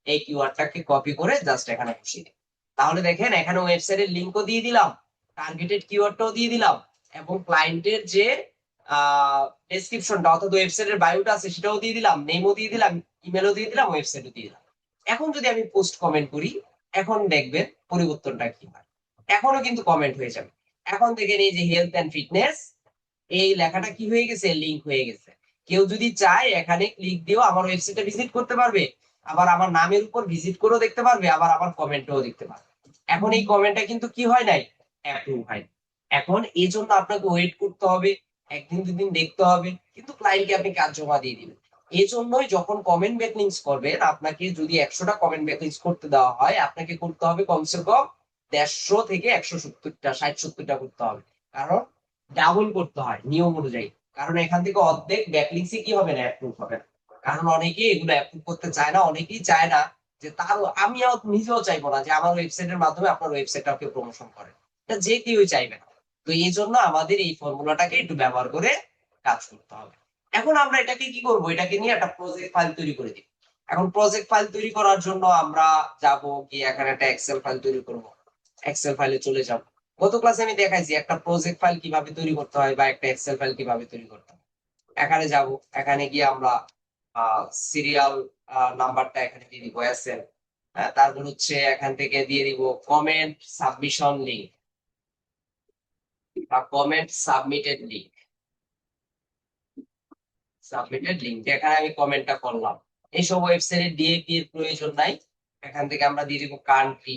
এই কিওয়ার্ডটাকে কপি করে জাস্ট এখানে বসিয়ে দিই। তাহলে দেখেন এখানে ওয়েবসাইটের লিঙ্কও দিয়ে দিলাম, টার্গেটেড কিওয়ার্ডটাও দিয়ে দিলাম, এবং ক্লায়েন্টের যে ডেসক্রিপশনটা অর্থাৎ ওয়েবসাইটের বায়োটা আছে সেটাও দিয়ে দিলাম, নেমও দিয়ে দিলাম, ইমেলও দিয়ে দিলাম, ওয়েবসাইটও দিয়ে দিলাম। এখন যদি আমি পোস্ট কমেন্ট করি, এখন দেখবেন পরিবর্তনটা কি হয়। এখনো কিন্তু কমেন্ট হয়ে যাবে। এখন দেখেন এই যে হেলথ এন্ড ফিটনেস, এই লেখাটা কি হয়ে গেছে, লিংক হয়ে গেছে। কেউ যদি চায় এখানে ক্লিক দিয়েও আমার ওয়েবসাইটে ভিজিট করতে পারবে, আবার আমার নামের উপর ভিজিট করেও দেখতে পারবে, আবার আমার কমেন্টও দেখতে পারবে। এখন এই কমেন্টটা কিন্তু কি হয় নাই, অ্যাপ্রুভ হয়। এখন এই জন্য আপনাকে ওয়েট করতে হবে, একদিন দুদিন দেখতে হবে, কিন্তু ক্লায়েন্টকে আপনি কাজ জমা দিয়ে দিবেন। এই জন্যই যখন কমেন্ট ব্যাকলিংস করবেন, আপনাকে যদি 100টা কমেন্ট ব্যাকলিংস করতে দেওয়া হয়, আপনাকে করতে হবে কমসে কম 150 থেকে 170টা 60-70টা করতে হবে। কারণ ডাবল করতে হয় নিয়ম অনুযায়ী, কারণ এখান থেকে অর্ধেক ব্যাকলিংসই কি হবে না, অ্যাপ্রুভ হবে না। কারণ অনেকেই এগুলো অ্যাপ্রুভ করতে চায় না, অনেকেই চায় না যে তার, আমিও নিজেও চাইবো না যে আমার ওয়েবসাইটের মাধ্যমে আপনার ওয়েবসাইটটাকে প্রমোশন করে, এটা যে কেউই চাইবে না। তো এই জন্য আমাদের এই ফর্মুলাটাকে একটু ব্যবহার করে কাজ করতে হবে। এখন আমরা এটাকে কি করব, এটাকে নিয়ে একটা প্রজেক্ট ফাইল তৈরি করে দিই। এখন প্রজেক্ট ফাইল তৈরি করার জন্য আমরা যাব গিয়ে এখানে একটা এক্সেল ফাইল তৈরি করব, এক্সেল ফাইলে চলে যাব। গত ক্লাসে আমি দেখাইছি একটা প্রজেক্ট ফাইল কিভাবে তৈরি করতে হয় বা একটা এক্সেল ফাইল কিভাবে তৈরি করতে হয়। এখানে যাব, এখানে গিয়ে আমরা সিরিয়াল নাম্বারটা এখানে দিয়ে দিব এসএন, তারপর হচ্ছে এখান থেকে দিয়ে দিব কমেন্ট সাবমিশন লিংক বা comment submitted link, submitted link এখানে আমি কমেন্টটা করলাম। এইসব ওয়েবসাইটে ডিএপি এর প্রয়োজন নাই, এখান থেকে আমরা দিয়ে দিব কান্ট্রি,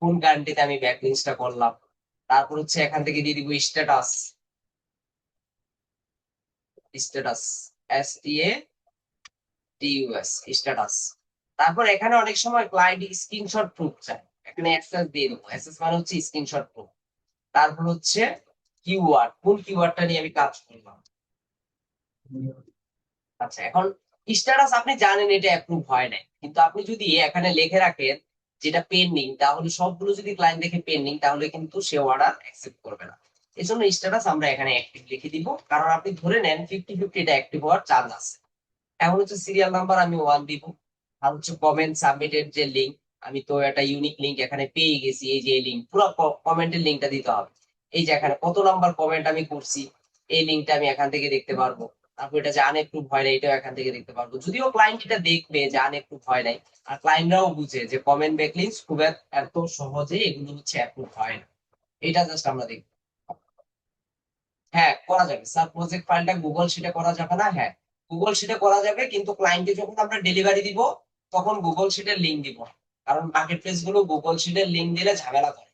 কোন কান্ট্রিতে আমি ব্যাকলিংসটা করলাম। তারপর হচ্ছে এখান থেকে দিয়ে দিব স্ট্যাটাস, স্ট্যাটাস STATUS স্ট্যাটাস। তারপর এখানে অনেক সময় ক্লায়েন্ট স্ক্রিনশট প্রুফ চায়, এখানে অ্যাক্সেস দিয়ে দেবো, অ্যাক্সেস মানে হচ্ছে স্ক্রিনশট প্রুফ। তারপর হচ্ছে কিওয়ার্ড, কোন কিওয়ার্ডটা নিয়ে আমি কাজ করলাম। আচ্ছা, এখন স্ট্যাটাস আপনি জানেন এটা অ্যাপ্রুভ হয় নাই, কিন্তু আপনি যদি এখানে লিখে রাখেন যেটা পেন্ডিং, তাহলে সবগুলো যদি ক্লায়েন্ট দেখে পেন্ডিং, তাহলে কিন্তু সে অর্ডার অ্যাকসেপ্ট করবে না। এই জন্য স্ট্যাটাস আমরা এখানে অ্যাক্টিভ লিখে দিব, কারণ আপনি ধরে নেন 50-50 এটা অ্যাক্টিভ হওয়ার চান্স আছে। এখন হচ্ছে সিরিয়াল নাম্বার আমি 1 দিব, আর হচ্ছে কমেন্ট সাবমিটেড যে লিংক, আমি তো একটা ইউনিক লিংক এখানে পেয়ে গেছি, এই যে লিংক পুরো কমেন্টের লিংকটা দিতে হবে। এই যে এখানে কত নাম্বার কমেন্ট আমি করছি, এই লিংকটা আমি এখান থেকে দেখতে পারবো। তারপর এটা যে আনএপ্রুভ হয় না, এটাও এখান থেকে দেখতে পারবো। যদিও ক্লায়েন্ট এটা দেখবে যে আনএপ্রুভ হয় নাই, আর ক্লায়েন্টরাও বুঝে যে কমেন্ট ব্যাকলিংস খুব এত সহজে এগুলো হচ্ছে অ্যাপ্রুভ হয় না। এটা জাস্ট আমরা দেখবো। হ্যাঁ করা যাবে স্যার, প্রজেক্ট ফাইলটা গুগল শিটে করা যাবে না? হ্যাঁ গুগল শিটে করা যাবে, কিন্তু ক্লায়েন্টকে যখন আমরা ডেলিভারি দিব তখন গুগল শিটের লিংক দিব, কারণ মার্কেট প্লেস গুলো গুগল শিটের লিংক দিলে ঝামেলা করে।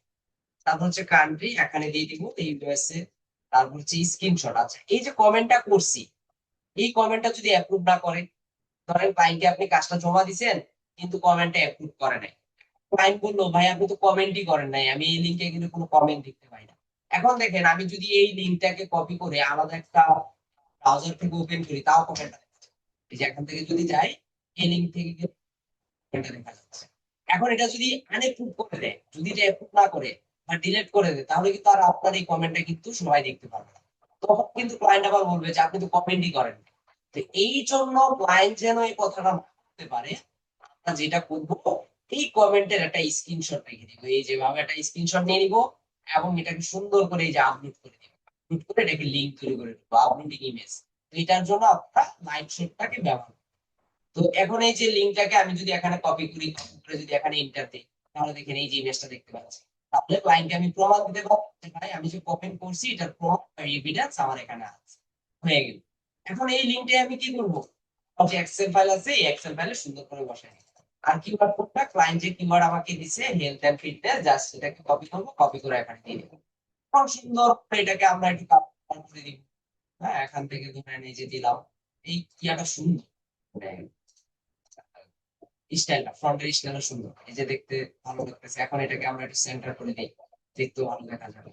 তারপর হচ্ছে কান্ট্রি এখানে দিয়ে দিব ইউএসএ, তারপর হচ্ছে স্ক্রিনশট। আচ্ছা, এই যে কমেন্টটা করছি, এই কমেন্টটা যদি অ্যাপ্রুভ না করে, ধরেন ক্লায়েন্টকে আপনি কাজটা জমা দিছেন কিন্তু কমেন্টটা অ্যাপ্রুভ করে নাই, ক্লায়েন্ট বললো ভাই আপনি তো কমেন্টই করেন নাই, আমি এই লিংকে কিন্তু কোনো কমেন্ট দেখতে পাই না। এখন দেখেন আমি যদি এই লিংকটাকে কপি করে আলাদা একটা ব্রাউজার থেকে ওপেন করি, তাও কমেন্ট, এই যে এখান থেকে যদি যাই, এই লিংক থেকে কিন্তু comment টা দেখা যাচ্ছে। এখন এটা যদি আনএপ্রুভ করে দেয়, যদি এটা অ্যাপ্রুভ না করে বা ডিলিট করে দেয়, তাহলে কিন্তু আর আপনার এই কমেন্টটা কিন্তু সবাই দেখতে পারবে না। তখন কিন্তু ক্লায়েন্ট আবার বলবে যে আপনি তো কমেন্টই করেন না। তো এই জন্য ক্লায়েন্ট যেন এই কথাটা না বলতে পারে, আমরা যেটা করবো, এই কমেন্টের একটা স্ক্রিনশট রেখে দিব, এই যেভাবে একটা স্ক্রিনশট নিয়ে নিব এবং এটাকে সুন্দর করে এই যে আপলোড করে দিব, আপলোড করে এটাকে লিংক তৈরি করে দেবো, আপলোডিং ইমেজ। তো এটার জন্য আপনারা লাইভ শটটাকে ব্যবহার করবেন। তো এখন এই যে লিংকটাকে আমি যদি এখানে কপি করি, কপি করে যদি এখানে এন্টার দিই, তাহলে দেখেন এই যে ইমেজটা দেখতে পাচ্ছি। তাহলে ক্লায়েন্টকে আমি প্রমাণ দিতে পারবো যে ভাই আমি যে কপি করছি এটার প্রমাণ এভিডেন্স আমার এখানে আছে, হয়ে গেল। এখন এই লিংকটা আমি কি করবো, যে এক্সেল ফাইল আছে এই এক্সেল ফাইলে সুন্দর করে বসাই দিই। আর কিওয়ার্ড কোডটা ক্লায়েন্ট যে কিওয়ার্ড আমাকে দিছে হেলথ এন্ড ফিটনেস, জাস্ট এটাকে কপি করবো, কপি করে এখানে দিয়ে দেবো। এখন সুন্দর করে এটাকে আমরা একটু কালার করে দিব। হ্যাঁ এখান থেকে ধরে এই যে দিলাম, এই ইয়াটা সুন্দর, স্টাইলটা ফ্রন্টের স্টাইলটা সুন্দর, এই যে দেখতে ভালো লাগতেছে। এখন এটাকে আমরা একটু সেন্টার করে দিই, দেখতেও ভালো দেখা যাবে।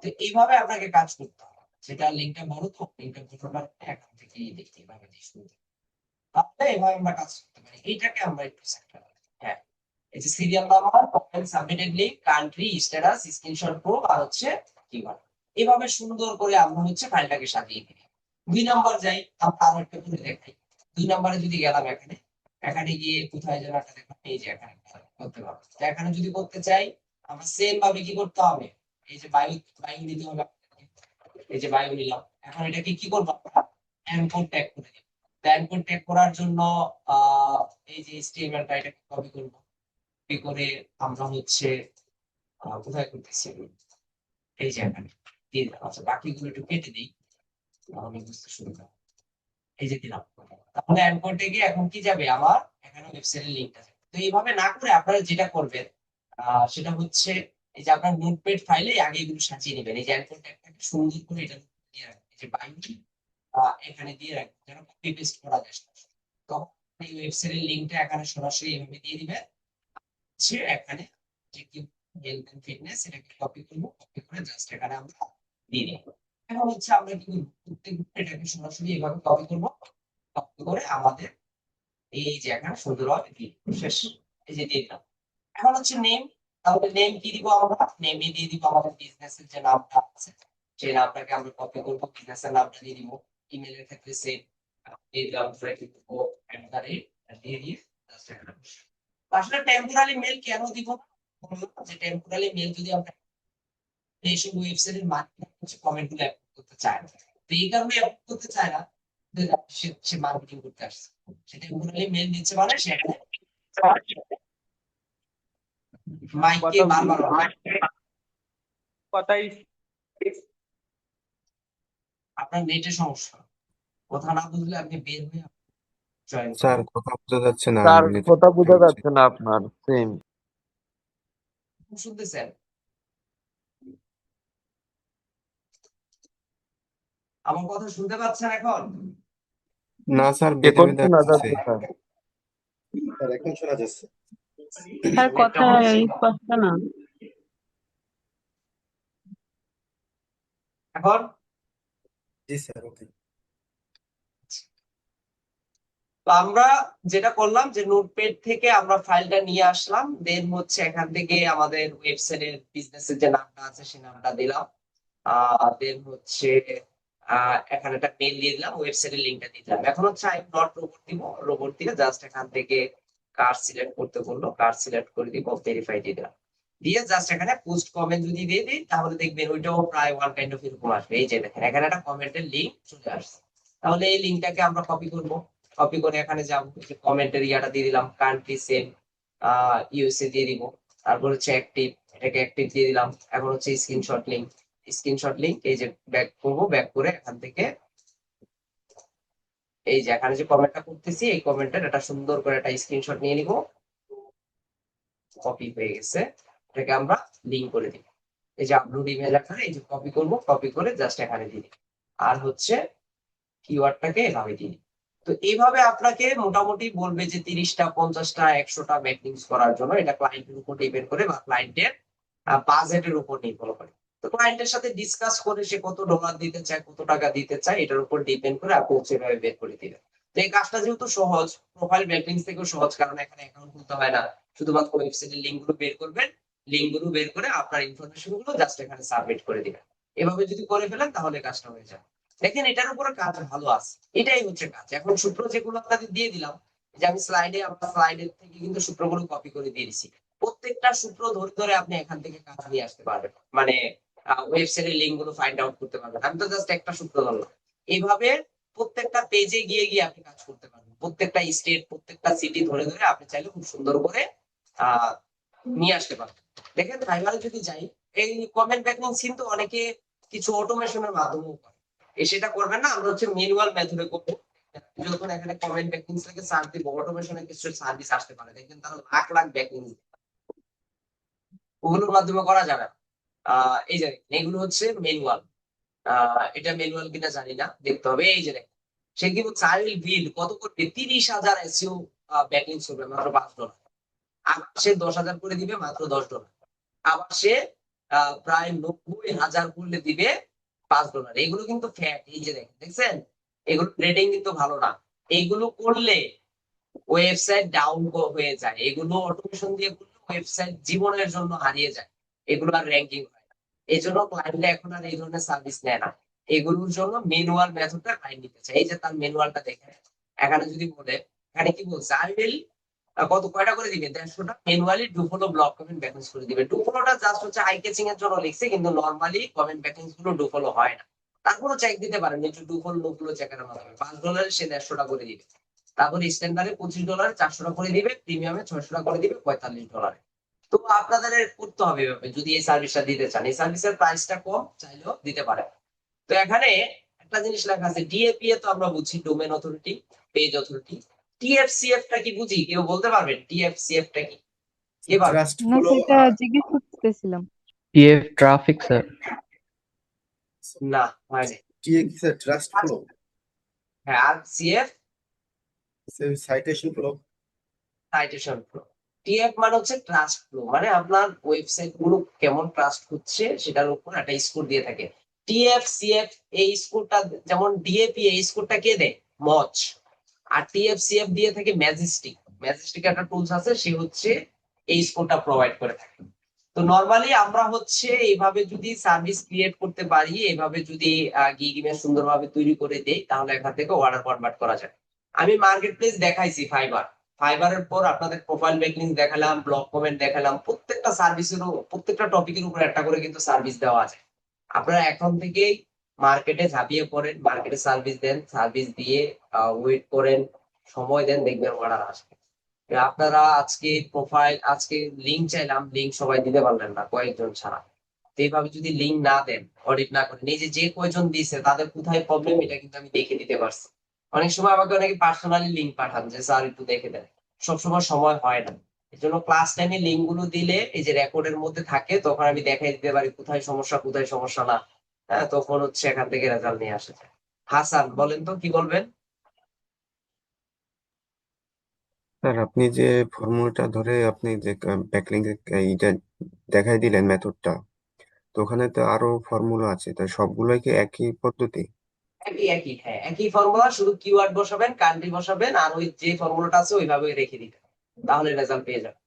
তো এইভাবে আপনাকে কাজ করতে হবে। সেটা লিঙ্কটা বড় তো, লিঙ্কটা বড় এখন থেকে দেখতে এভাবে দিয়ে শুরু করতে হবে। তাহলে এভাবে আমরা কাজ করতে পারি। এইটাকে আমরা একটু সেট করি। হ্যাঁ, এই যে serial number, submitted link, country, status, screenshot proof আর হচ্ছে কিওয়ার্ড। এভাবে সুন্দর করে আমরা হচ্ছে ফাইলটাকে সাজিয়ে দিই। 2 নাম্বার যাই, আমরা আরো একটা করে দেখাই। 2 নাম্বারে যদি গেলাম এখানে, এখানে গিয়ে কোথায় যেন একটা দেখলাম, এই যে এখানে করতে পারবো। তো এখানে যদি করতে চাই, আমরা সেম ভাবে কি করতে হবে, এই যে বায়ু নিতে হবে। এই যে বায়ু নিলাম, এখন এটাকে কি করবো আমরা, অ্যাঙ্কর ট্যাগ করে দিব। অ্যাঙ্কর ট্যাগ করার জন্য এই যে HTML টা এটাকে কপি করব। কপি করে আমরা হচ্ছে কোথায় করতেছি আমি? এই যে এখানে দিয়ে দিলাম। আচ্ছা, বাকিগুলো একটু কেটে দিই, তাহলে বুঝতে সুবিধা হবে। এই যে দিলাম। তাহলে অ্যাঙ্কর ট্যাগে এখন কি যাবে, আমার এখানে ওয়েবসাইটের লিংকটা যাবে। তো এইভাবে না করে আপনারা যেটা করবেন সেটা হচ্ছে, এই যে আপনার নোটপ্যাড ফাইলে আগে এগুলো সাজিয়ে নেবেন। এই যে অ্যাঙ্কর ট্যাগটাকে সুন্দর করে এটা দিয়ে রাখবেন। এই যে বায়ুটি এখানে দিয়ে রাখবেন, যেন কপি পেস্ট করা যায়। তখন এই ওয়েবসাইটের লিংকটা এখানে সরাসরি এভাবে দিয়ে দিবেন। সে এখানে যে কি হেলথ এন্ড ফিটনেস, এটাকে কপি করব, কপি করে জাস্ট এখানে আমরা দিয়ে দিব। এখন হচ্ছে আমরা কি করব, প্রত্যেকটা এটাকে সরাসরি এভাবে কপি করব, কপি করে আমাদের এই যে এখানে সুন্দরভাবে দিয়ে দিব। শেষ, এই যে দিয়ে দিলাম। এখন হচ্ছে নেম, তাহলে নেম কি দিব, আমরা নেমে দিয়ে দিব আমাদের বিজনেসের যে নামটা আছে, সেই নামটাকে আমরা কপি করব, বিজনেসের নামটা দিয়ে দিব। ইমেলের ক্ষেত্রে সেম দিয়ে দিলাম, দিয়ে দিয়ে just এখানে বসে। আসলে টেম্পোরারি মেল কেন দিব, যে টেম্পোরারি মেল যদি আমরা এইসব ওয়েবসাইটের মার্কেটিং হচ্ছে কমেন্ট গুলো অ্যাপ্রুভ করতে চায় না, তো এই কারণে অ্যাপ্রুভ করতে চায় না যে সে মার্কেটিং করতে আসছে, সে টেম্পোরারি মেল দিচ্ছে মানে সেখানে মাইকে কথা বারবার কথাই আপনার নেটের সমস্যা, কথা না বুঝলে আপনি বের হয়ে জয়েন স্যার করেন। কথা বোঝা যাচ্ছে না, স্যার নেটওয়ার্ক কথা বোঝা হচ্ছে। যাচ্ছে না আপনার, সেম। শুনতেছেন? আমার কথা শুনতে পাচ্ছেন এখন? না স্যার, এখন বেঁধে শোনা আসছে। যাচ্ছে স্যার। স্যার এখন শোনা যাচ্ছে। স্যার নেটটা কথা মনে হয় স্পষ্ট না। এখন? জি স্যার, ওকে। তো আমরা যেটা করলাম যে নোটপ্যাড থেকে আমরা ফাইলটা নিয়ে আসলাম, দেন হচ্ছে এখান থেকে আমাদের ওয়েবসাইটের বিজনেসের যে নামটা আছে সেই নামটা দিলাম। দেন হচ্ছে এখানে একটা মেল দিয়ে দিলাম, ওয়েবসাইটের লিংকটা দিয়ে দিলাম। এখন হচ্ছে আই নট রোবট দিব, রোবট দিয়ে জাস্ট এখান থেকে কার সিলেক্ট করতে বললো, কার সিলেক্ট করে দিব, ভেরিফাই দিয়ে দিলাম। দিয়ে জাস্ট এখানে পোস্ট কমেন্ট যদি দিয়ে দিই, তাহলে দেখবেন ওইটাও প্রায় ওয়ান কাইন্ড অফ এরকম আসবে। এই যে দেখেন এখানে একটা কমেন্টের লিংক চলে আসছে। তাহলে এই লিংকটাকে আমরা কপি করব, কপি করে এখানে যাব, যে কমেন্টের ইয়াটা দিয়ে দিলাম, কান্ট্রি সেম ইউএসএ দিয়ে দিব। তারপর হচ্ছে অ্যাক্টিভ, এটাকে অ্যাক্টিভ দিয়ে দিলাম। এখন হচ্ছে স্ক্রিনশট লিংক, স্ক্রিনশট লিংক এই যে ব্যাক করব, ব্যাক করে এখান থেকে এই যে এখানে যে কমেন্টটা করতেছি, এই কমেন্টের একটা সুন্দর করে একটা স্ক্রিনশট নিয়ে নিব। কপি হয়ে গেছে, এটাকে আমরা লিংক করে দিব। এই যে আপলোড ইমেল আকারে এই যে কপি করব, কপি করে জাস্ট এখানে দিয়ে দিই। আর হচ্ছে কিওয়ার্ডটাকে এভাবে দিয়ে দিই। তো এইভাবে আপনাকে মোটামুটি বলবে যে 30টা 50টা 100টা ব্যাকলিংকস করার জন্য। এটা ক্লায়েন্টের উপর ডিপেন্ড করে বা ক্লায়েন্টের বাজেটের উপর নির্ভর করে। তো ক্লায়েন্টের সাথে ডিসকাস করে সে কত ডলার দিতে চায়, কত টাকা দিতে চায়, এটার উপর ডিপেন্ড করে আপনি সেভাবে বের করে দিবেন। তো এই কাজটা যেহেতু সহজ, প্রোফাইল ব্যাকলিংকস থেকেও সহজ, কারণ এখানে অ্যাকাউন্ট খুলতে হয় না, শুধুমাত্র ওয়েবসাইটের লিংক গুলো বের করবেন, লিংক গুলো বের করে আপনার ইনফরমেশন গুলো জাস্ট এখানে সাবমিট করে দিবেন। এভাবে যদি করে ফেলেন তাহলে কাজটা হয়ে যাবে। দেখেন এটার উপরে কাজ ভালো আছে, এটাই হচ্ছে কাজ। এখন সূত্র যেগুলো আপনাদের দিয়ে দিলাম, যে আমি স্লাইডে, আপনার স্লাইডের থেকে কিন্তু সূত্রগুলো কপি করে দিয়ে দিছি। প্রত্যেকটা সূত্র ধরে ধরে আপনি এখান থেকে কাজ নিয়ে আসতে পারবেন, মানে ওয়েবসাইটের লিংক গুলো ফাইন্ড আউট করতে পারবেন। আমি তো জাস্ট একটা সূত্র ধরলাম। এইভাবে প্রত্যেকটা পেজে গিয়ে গিয়ে আপনি কাজ করতে পারবেন, প্রত্যেকটা স্টেট, প্রত্যেকটা সিটি ধরে ধরে আপনি চাইলে খুব সুন্দর করে আহ নিয়ে আসতে পারবেন। দেখেন ফাইবারে যদি যাই, এই কমেন্ট ব্যাকলিং কিন্তু অনেকে কিছু অটোমেশনের মাধ্যমেও করে। সেটা করবেন না, আমরা হচ্ছে ম্যানুয়াল মেথডে করবো। যখন এখানে কমেন্ট ব্যাকলিংস থেকে সার্চ দিব, অটোমেশনে কিছু সার্ভিস আসতে পারে, দেখবেন তারা লাখ লাখ ব্যাকলিংস, ওগুলোর মাধ্যমে করা যাবে না। এই যে এগুলো হচ্ছে ম্যানুয়াল, এটা ম্যানুয়াল কিনা জানি না, দেখতে হবে। এই যে দেখেন সে কিন্তু চাইল্ড বিল্ড কত করবে, 30,000 এসইও ব্যাকলিংস করবে মাত্র $5। আর সে 10,000 করে দিবে মাত্র $10। আবার সে প্রায় 90,000 করলে দিবে $5। এগুলো কিন্তু ফ্যাক্ট, এই যে দেখছেন, এগুলো রেটিং কিন্তু ভালো না। এগুলো করলে ওয়েবসাইট ডাউন হয়ে যায়, এগুলো অটোমেশন দিয়ে করলে ওয়েবসাইট জীবনের জন্য হারিয়ে যায়, এগুলো আর র্যাঙ্কিং হয় না। এই জন্য ক্লায়েন্টরা এখন আর এই ধরনের সার্ভিস নেয় না, এগুলোর জন্য ম্যানুয়াল মেথডটা ক্লায়েন্ট নিতে চায়। এই যে তার ম্যানুয়ালটা দেখে এখানে যদি বলে, এখানে কি বলছে, আই উইল কত কয়টা করে দিবে, 150টা manually do follow blog comment backlinks করে দিবে। ডু ফলোটা জাস্ট হচ্ছে আই ক্যাচিং এর জন্য লিখছে, কিন্তু নরমালি কমেন্ট ব্যাকলিংস গুলো ডু ফলো হয় না। তারপরও চেক দিতে পারেন, একটু ডু ফলো নো ফলো চেকের মাধ্যমে $5 সে 150টা করে দিবে। তারপরে স্ট্যান্ডার্ডে $25 400টা করে দিবে, প্রিমিয়ামে 600টা করে দিবে $45। তো আপনাদের করতে হবে এভাবে যদি এই সার্ভিসটা দিতে চান। এই সার্ভিসের প্রাইসটা কম, চাইলেও দিতে পারেন। তো এখানে একটা জিনিস লেখা আছে ডিএপিএ, তো আমরা বুঝি ডোমেন অথরিটি, পেজ অথরিটি। টিএফসিএফ টা কি বুঝি, কেউ বলতে পারবেন টিএফসিএফ টা কি? এবার ট্রাস্ট না ফলো সেটা জিজ্ঞেস করতেছিলাম। TF traffic sir. না হয়নি। টিএ কি স্যার? ট্রাস্ট ফলো, হ্যাঁ, আর CF citation follow. Citation flow. TF মানে হচ্ছে ট্রাস্ট ফ্লো, মানে আপনার ওয়েবসাইট গুলো কেমন ট্রাস্ট হচ্ছে সেটার উপর একটা স্কোর দিয়ে থাকে। টিএফ সিএফ এই স্কোরটা, যেমন ডিএপি এই স্কোরটা কে দেয়, মচ। আর টিএফ সিএফ দিয়ে থাকে ম্যাজেস্টিক। ম্যাজেস্টিক একটা টুলস আছে, সে হচ্ছে এই স্কোরটা প্রোভাইড করে থাকে। তো নরমালি আমরা হচ্ছে এইভাবে যদি সার্ভিস ক্রিয়েট করতে পারি, এইভাবে যদি গিগ ইমেজ সুন্দরভাবে তৈরি করে দেই, তাহলে এখান থেকে অর্ডার কনভার্ট করা যায়। আমি মার্কেট প্লেস দেখাইছি ফাইবারের পর আপনাদের প্রোফাইল ব্যাকলিংক দেখালাম, ব্লগ কমেন্ট দেখালাম, প্রত্যেকটা সার্ভিসেরও প্রত্যেকটা টপিকের উপর একটা করে কিন্তু সার্ভিস দেওয়া আছে। আপনারা এখন থেকেই মার্কেটে ঝাঁপিয়ে পড়েন, মার্কেটে সার্ভিস দেন, সার্ভিস দিয়ে ওয়েট করেন, সময় দেন, দেখবেন অর্ডার আসবে। আপনারা আজকে প্রোফাইল, আজকে লিঙ্ক চাইলাম, লিঙ্ক সবাই দিতে পারলেন না, কয়েকজন ছাড়া। তো এইভাবে যদি লিঙ্ক না দেন, অডিট না করেন, এই যে যে কয়জন দিয়েছে তাদের কোথায় প্রবলেম, এটা কিন্তু আমি দেখে দিতে পারছি। অনেক সময় আমাকে অনেকে পার্সোনালি লিঙ্ক পাঠান যে স্যার একটু দেখে দেন, সবসময় সময় হয় না। এই জন্য ক্লাস টাইমে লিঙ্ক গুলো দিলে এই যে রেকর্ডের মধ্যে থাকে, তখন আমি দেখাই দিতে পারি কোথায় সমস্যা কোথায় সমস্যা না। হ্যাঁ, তখন হচ্ছে এখান থেকে রেজাল্ট নিয়ে আসে। হাসান বলেন তো কি বলবেন? স্যার আপনি যে ফর্মুলাটা ধরে আপনি যে ব্যাকলিং এইটা দেখাই দিলেন মেথডটা, তো ওখানে তো আরো ফর্মুলা আছে, তাই সবগুলোই কি একই পদ্ধতি? একই একই, হ্যাঁ একই ফর্মুলা, শুধু কিওয়ার্ড বসাবেন, কান্ট্রি বসাবেন, আর ওই যে ফর্মুলাটা আছে ওইভাবে রেখে দিবেন, তাহলে রেজাল্ট পেয়ে যাবেন।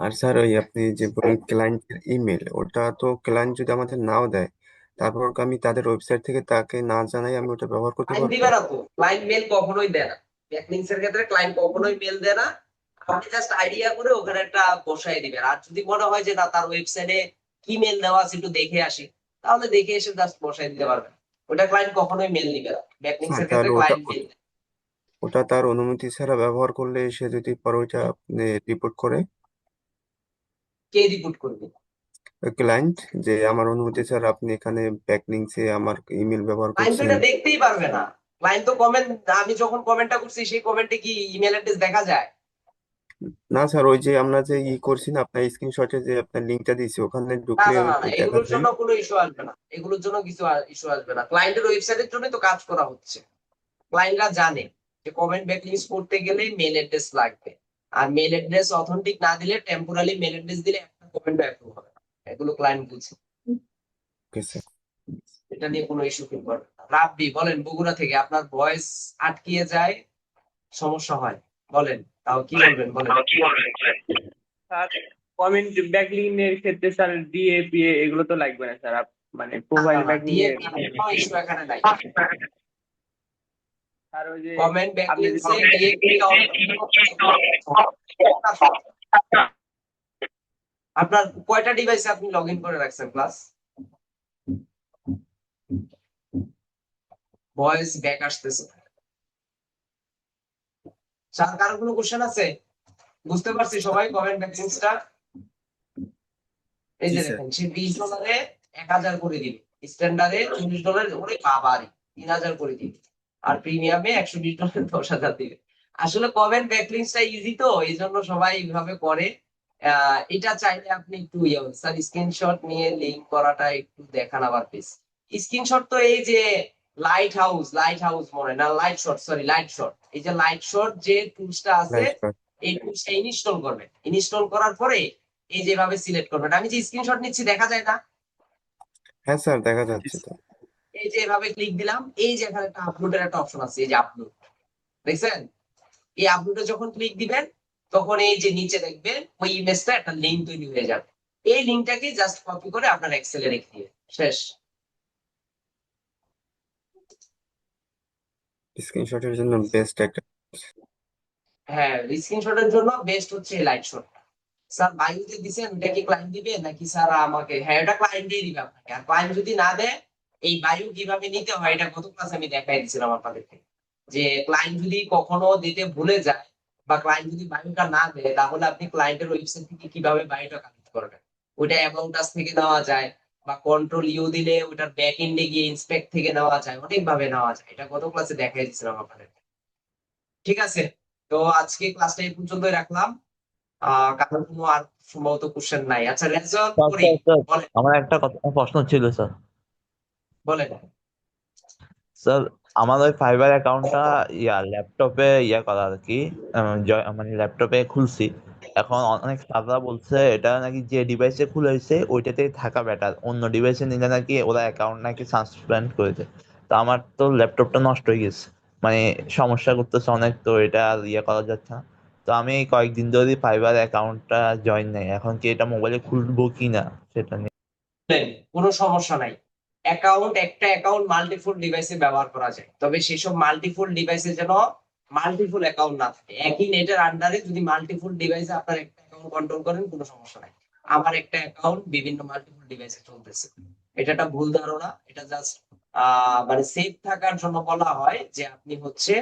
আর স্যার ওই আপনি যে বলেন ক্লায়েন্টের ইমেল, ওটা তো ক্লায়েন্ট যদি আমাদের নাও দেয়, তারপর কি আমি তাদের ওয়েবসাইট থেকে তাকে না জানাই আমি ওটা ব্যবহার করতে ক্লায়েন্ট পারবো? দিবে না তো, ক্লায়েন্ট মেল কখনোই দেয় না। ব্যাকলিংকস এর ক্ষেত্রে ক্লায়েন্ট কখনোই মেল দেয় না। আপনি জাস্ট আইডিয়া করে ওখানে একটা বসাই দিবেন। আর যদি মনে হয় যে না, তার ওয়েবসাইটে কি মেল দেওয়া আছে একটু দেখে আসি, তাহলে দেখে এসে জাস্ট বসাই দিতে পারবেন। ওটা ক্লায়েন্ট কখনোই মেল দিবে না, ব্যাকলিংকস এর তাহলে ক্ষেত্রে ওটা ক্লায়েন্ট মেল দেয়। ওটা তার অনুমতি ছাড়া ব্যবহার করলে সে যদি পরে ওইটা রিপোর্ট করে, কে রিপোর্ট করবে? ক্লায়েন্ট, যে আমার অনুমতি ছাড়া আপনি এখানে ব্যাকলিংসে আমার ইমেল ব্যবহার ক্লায়েন্ট তো করছেন। এটা দেখতেই পারবে না। ক্লায়েন্ট তো কমেন্ট, আমি যখন কমেন্টটা করছি সেই কমেন্টে কি ইমেল অ্যাড্রেস দেখা যায়? না স্যার, ওই যে আমরা যে করছি না, আপনার স্ক্রিনশটে যে আপনার লিঙ্কটা দিয়েছি, ওখানে না ঢুকলে না না না, দেখা এগুলোর যায়। জন্য কোনো ইস্যু আসবে না, এগুলোর জন্য কিছু ইস্যু আসবে না। ক্লায়েন্টের ওয়েবসাইটের জন্যই তো কাজ করা হচ্ছে। ক্লায়েন্টরা জানে যে কমেন্ট ব্যাকলিংস করতে গেলে মেল অ্যাড্রেস লাগবে, আর মেল অ্যাড্রেস অথেন্টিক না দিলে, টেম্পোরারি মেল অ্যাড্রেস দিলে একটা কমেন্ট অ্যাপ্রুভ হবে না। এগুলো ক্লায়েন্ট বুঝে, ওকে স্যার। এটা নিয়ে কোনো ইস্যু ফিল করবে না। রাব্বি বলেন, বগুড়া থেকে, আপনার ভয়েস আটকিয়ে যায়, সমস্যা হয়, বলেন, তাও কি বলবেন বলেন। স্যার কমেন্ট ব্যাকলিং এর ক্ষেত্রে স্যার ডিএপিএ এগুলো তো লাগবে না স্যার, মানে প্রোফাইল ব্যাকলিং এর। কোনো ইস্যু এখানে নাই। আর ওই যে কমেন্ট আপনি ব্যাকলিংসে যে ডিএপি আপনার কয়টা ডিভাইসে আপনি লগ ইন করে রাখছেন ক্লাস? ভয়েস ব্যাক আসতেছে। স্যার কারো কোনো কোশ্চেন আছে? বুঝতে পারছি সবাই কমেন্ট ব্যাকলিংসটা। এই যে জি স্যার। দেখেন, সে $20 1000 করে দিবে, স্ট্যান্ডার্ডে $40 ওরে বাবারি 3000 করে দিবে, আর প্রিমিয়ামে $120 10,000 দিবে। আসলে কমেন্ট ব্যাকলিংসটা ইজি, তো এই জন্য সবাই এইভাবে করে। এটা চাইলে আপনি একটু স্যার স্ক্রিনশট নিয়ে লিংক করাটা একটু দেখান আবার প্লিজ। স্ক্রিনশট তো এই যে লাইট হাউস মনে হয়, না light shot, sorry light shot, এই যে লাইট শট যে টুলসটা আছে, রাইট স্যার। এই টুলসটা ইনস্টল করবেন। ইনস্টল করার পরে এই যেভাবে সিলেক্ট করবেন। আমি যে স্ক্রিনশট নিচ্ছি দেখা যায় না? হ্যাঁ স্যার, দেখা যাচ্ছে তো। এই যে এভাবে ক্লিক দিলাম, এই যে এখানে একটা আপলোডের একটা অপশন আছে, এই যে আপলোড, দেখছেন? এই আপলোডে যখন ক্লিক দিবেন তখন এই যে নিচে দেখবেন ওই ইমেজটা একটা লিঙ্ক তৈরি হয়ে যাবে। এই লিঙ্কটাকে জাস্ট কপি করে আপনার এক্সেলে রেখে দিয়ে শেষ। স্ক্রিনশটের জন্য বেস্ট একটা। হ্যাঁ, স্ক্রিনশটের জন্য বেস্ট হচ্ছে এই লাইট শট। স্যার বায়ুতে দিছেন, ওটা কি ক্লায়েন্ট দিবে নাকি স্যার আমাকে? হ্যাঁ, এটা ক্লায়েন্ট দিয়ে দিবে আপনাকে। আর ক্লায়েন্ট যদি না দেয়, এই বায়ু কিভাবে নিতে হয় এটা গত ক্লাসে আমি দেখাই দিয়েছিলাম আপনাদেরকে, যে ক্লায়েন্ট যদি কখনো দিতে ভুলে যায় বা ক্লায়েন্ট যদি বায়ুটা না দেয়, তাহলে আপনি ক্লায়েন্টের ওয়েবসাইট থেকে কিভাবে বায়ুটা কালেক্ট করবেন। ওইটা অ্যাবাউট আস থেকে নেওয়া যায়, বা কন্ট্রোল ইউ দিলে ওটার ব্যাক এন্ডে গিয়ে ইন্সপেক্ট থেকে নেওয়া যায়, অনেক ভাবে নেওয়া যায়। এটা গত ক্লাসে দেখাই দিয়েছিলাম আপনাদেরকে। ঠিক আছে, তো আজকে ক্লাসটা এই পর্যন্তই রাখলাম। কারণ কোনো আর সম্ভবত কোশ্চেন নাই। আচ্ছা, রেজাল্ট স্যার করি, স্যার বলেন আমার একটা প্রশ্ন ছিল স্যার। বলেন। স্যার আমার ওই ফাইবার অ্যাকাউন্টটা ল্যাপটপে করা আর কি, মানে ল্যাপটপে খুলছি। এখন অনেক স্যাররা বলছে এটা নাকি যে ডিভাইসে খুলেছে ওইটাতেই থাকা বেটার, অন্য ডিভাইসে নিলে নাকি ওরা অ্যাকাউন্ট নাকি সাসপেন্ড করেছে। তো আমার তো ল্যাপটপটা নষ্ট হয়ে গেছে, মানে সমস্যা করতেছে অনেক, তো এটা আর করা যাচ্ছে না। তো আমি কয়েকদিন ধরে ফাইবার অ্যাকাউন্টটা জয়েন নেই, এখন কি এটা মোবাইলে খুলবো কিনা সেটা নিয়ে। কোনো সমস্যা নাই। একটা অ্যাকাউন্ট মাল্টিপল ডিভাইসে ব্যবহার করা যায়, তবে সেসব মাল্টিপল ডিভাইসে যেন মাল্টিপল অ্যাকাউন্ট না থাকে। একই নেটের আন্ডারে যদি মাল্টিপল ডিভাইসে আপনার একটা অ্যাকাউন্ট কন্ট্রোল করেন, কোনো সমস্যা নাই। আমার একটা অ্যাকাউন্ট বিভিন্ন মাল্টিপল ডিভাইসে চলতেছে, এটা একটা ভুল ধারণা। এটা জাস্ট মানে সেফ থাকার জন্য বলা হয় যে আপনি হচ্ছে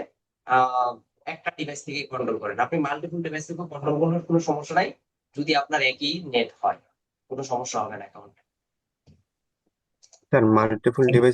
আহ একটা ডিভাইস থেকে কন্ট্রোল করেন। আপনি মাল্টিপল ডিভাইস থেকে কন্ট্রোল করার কোনো সমস্যা নাই, যদি আপনার একই নেট হয়, কোনো সমস্যা হবে না অ্যাকাউন্ট। স্যার মাল্টিপল ডিভাইসে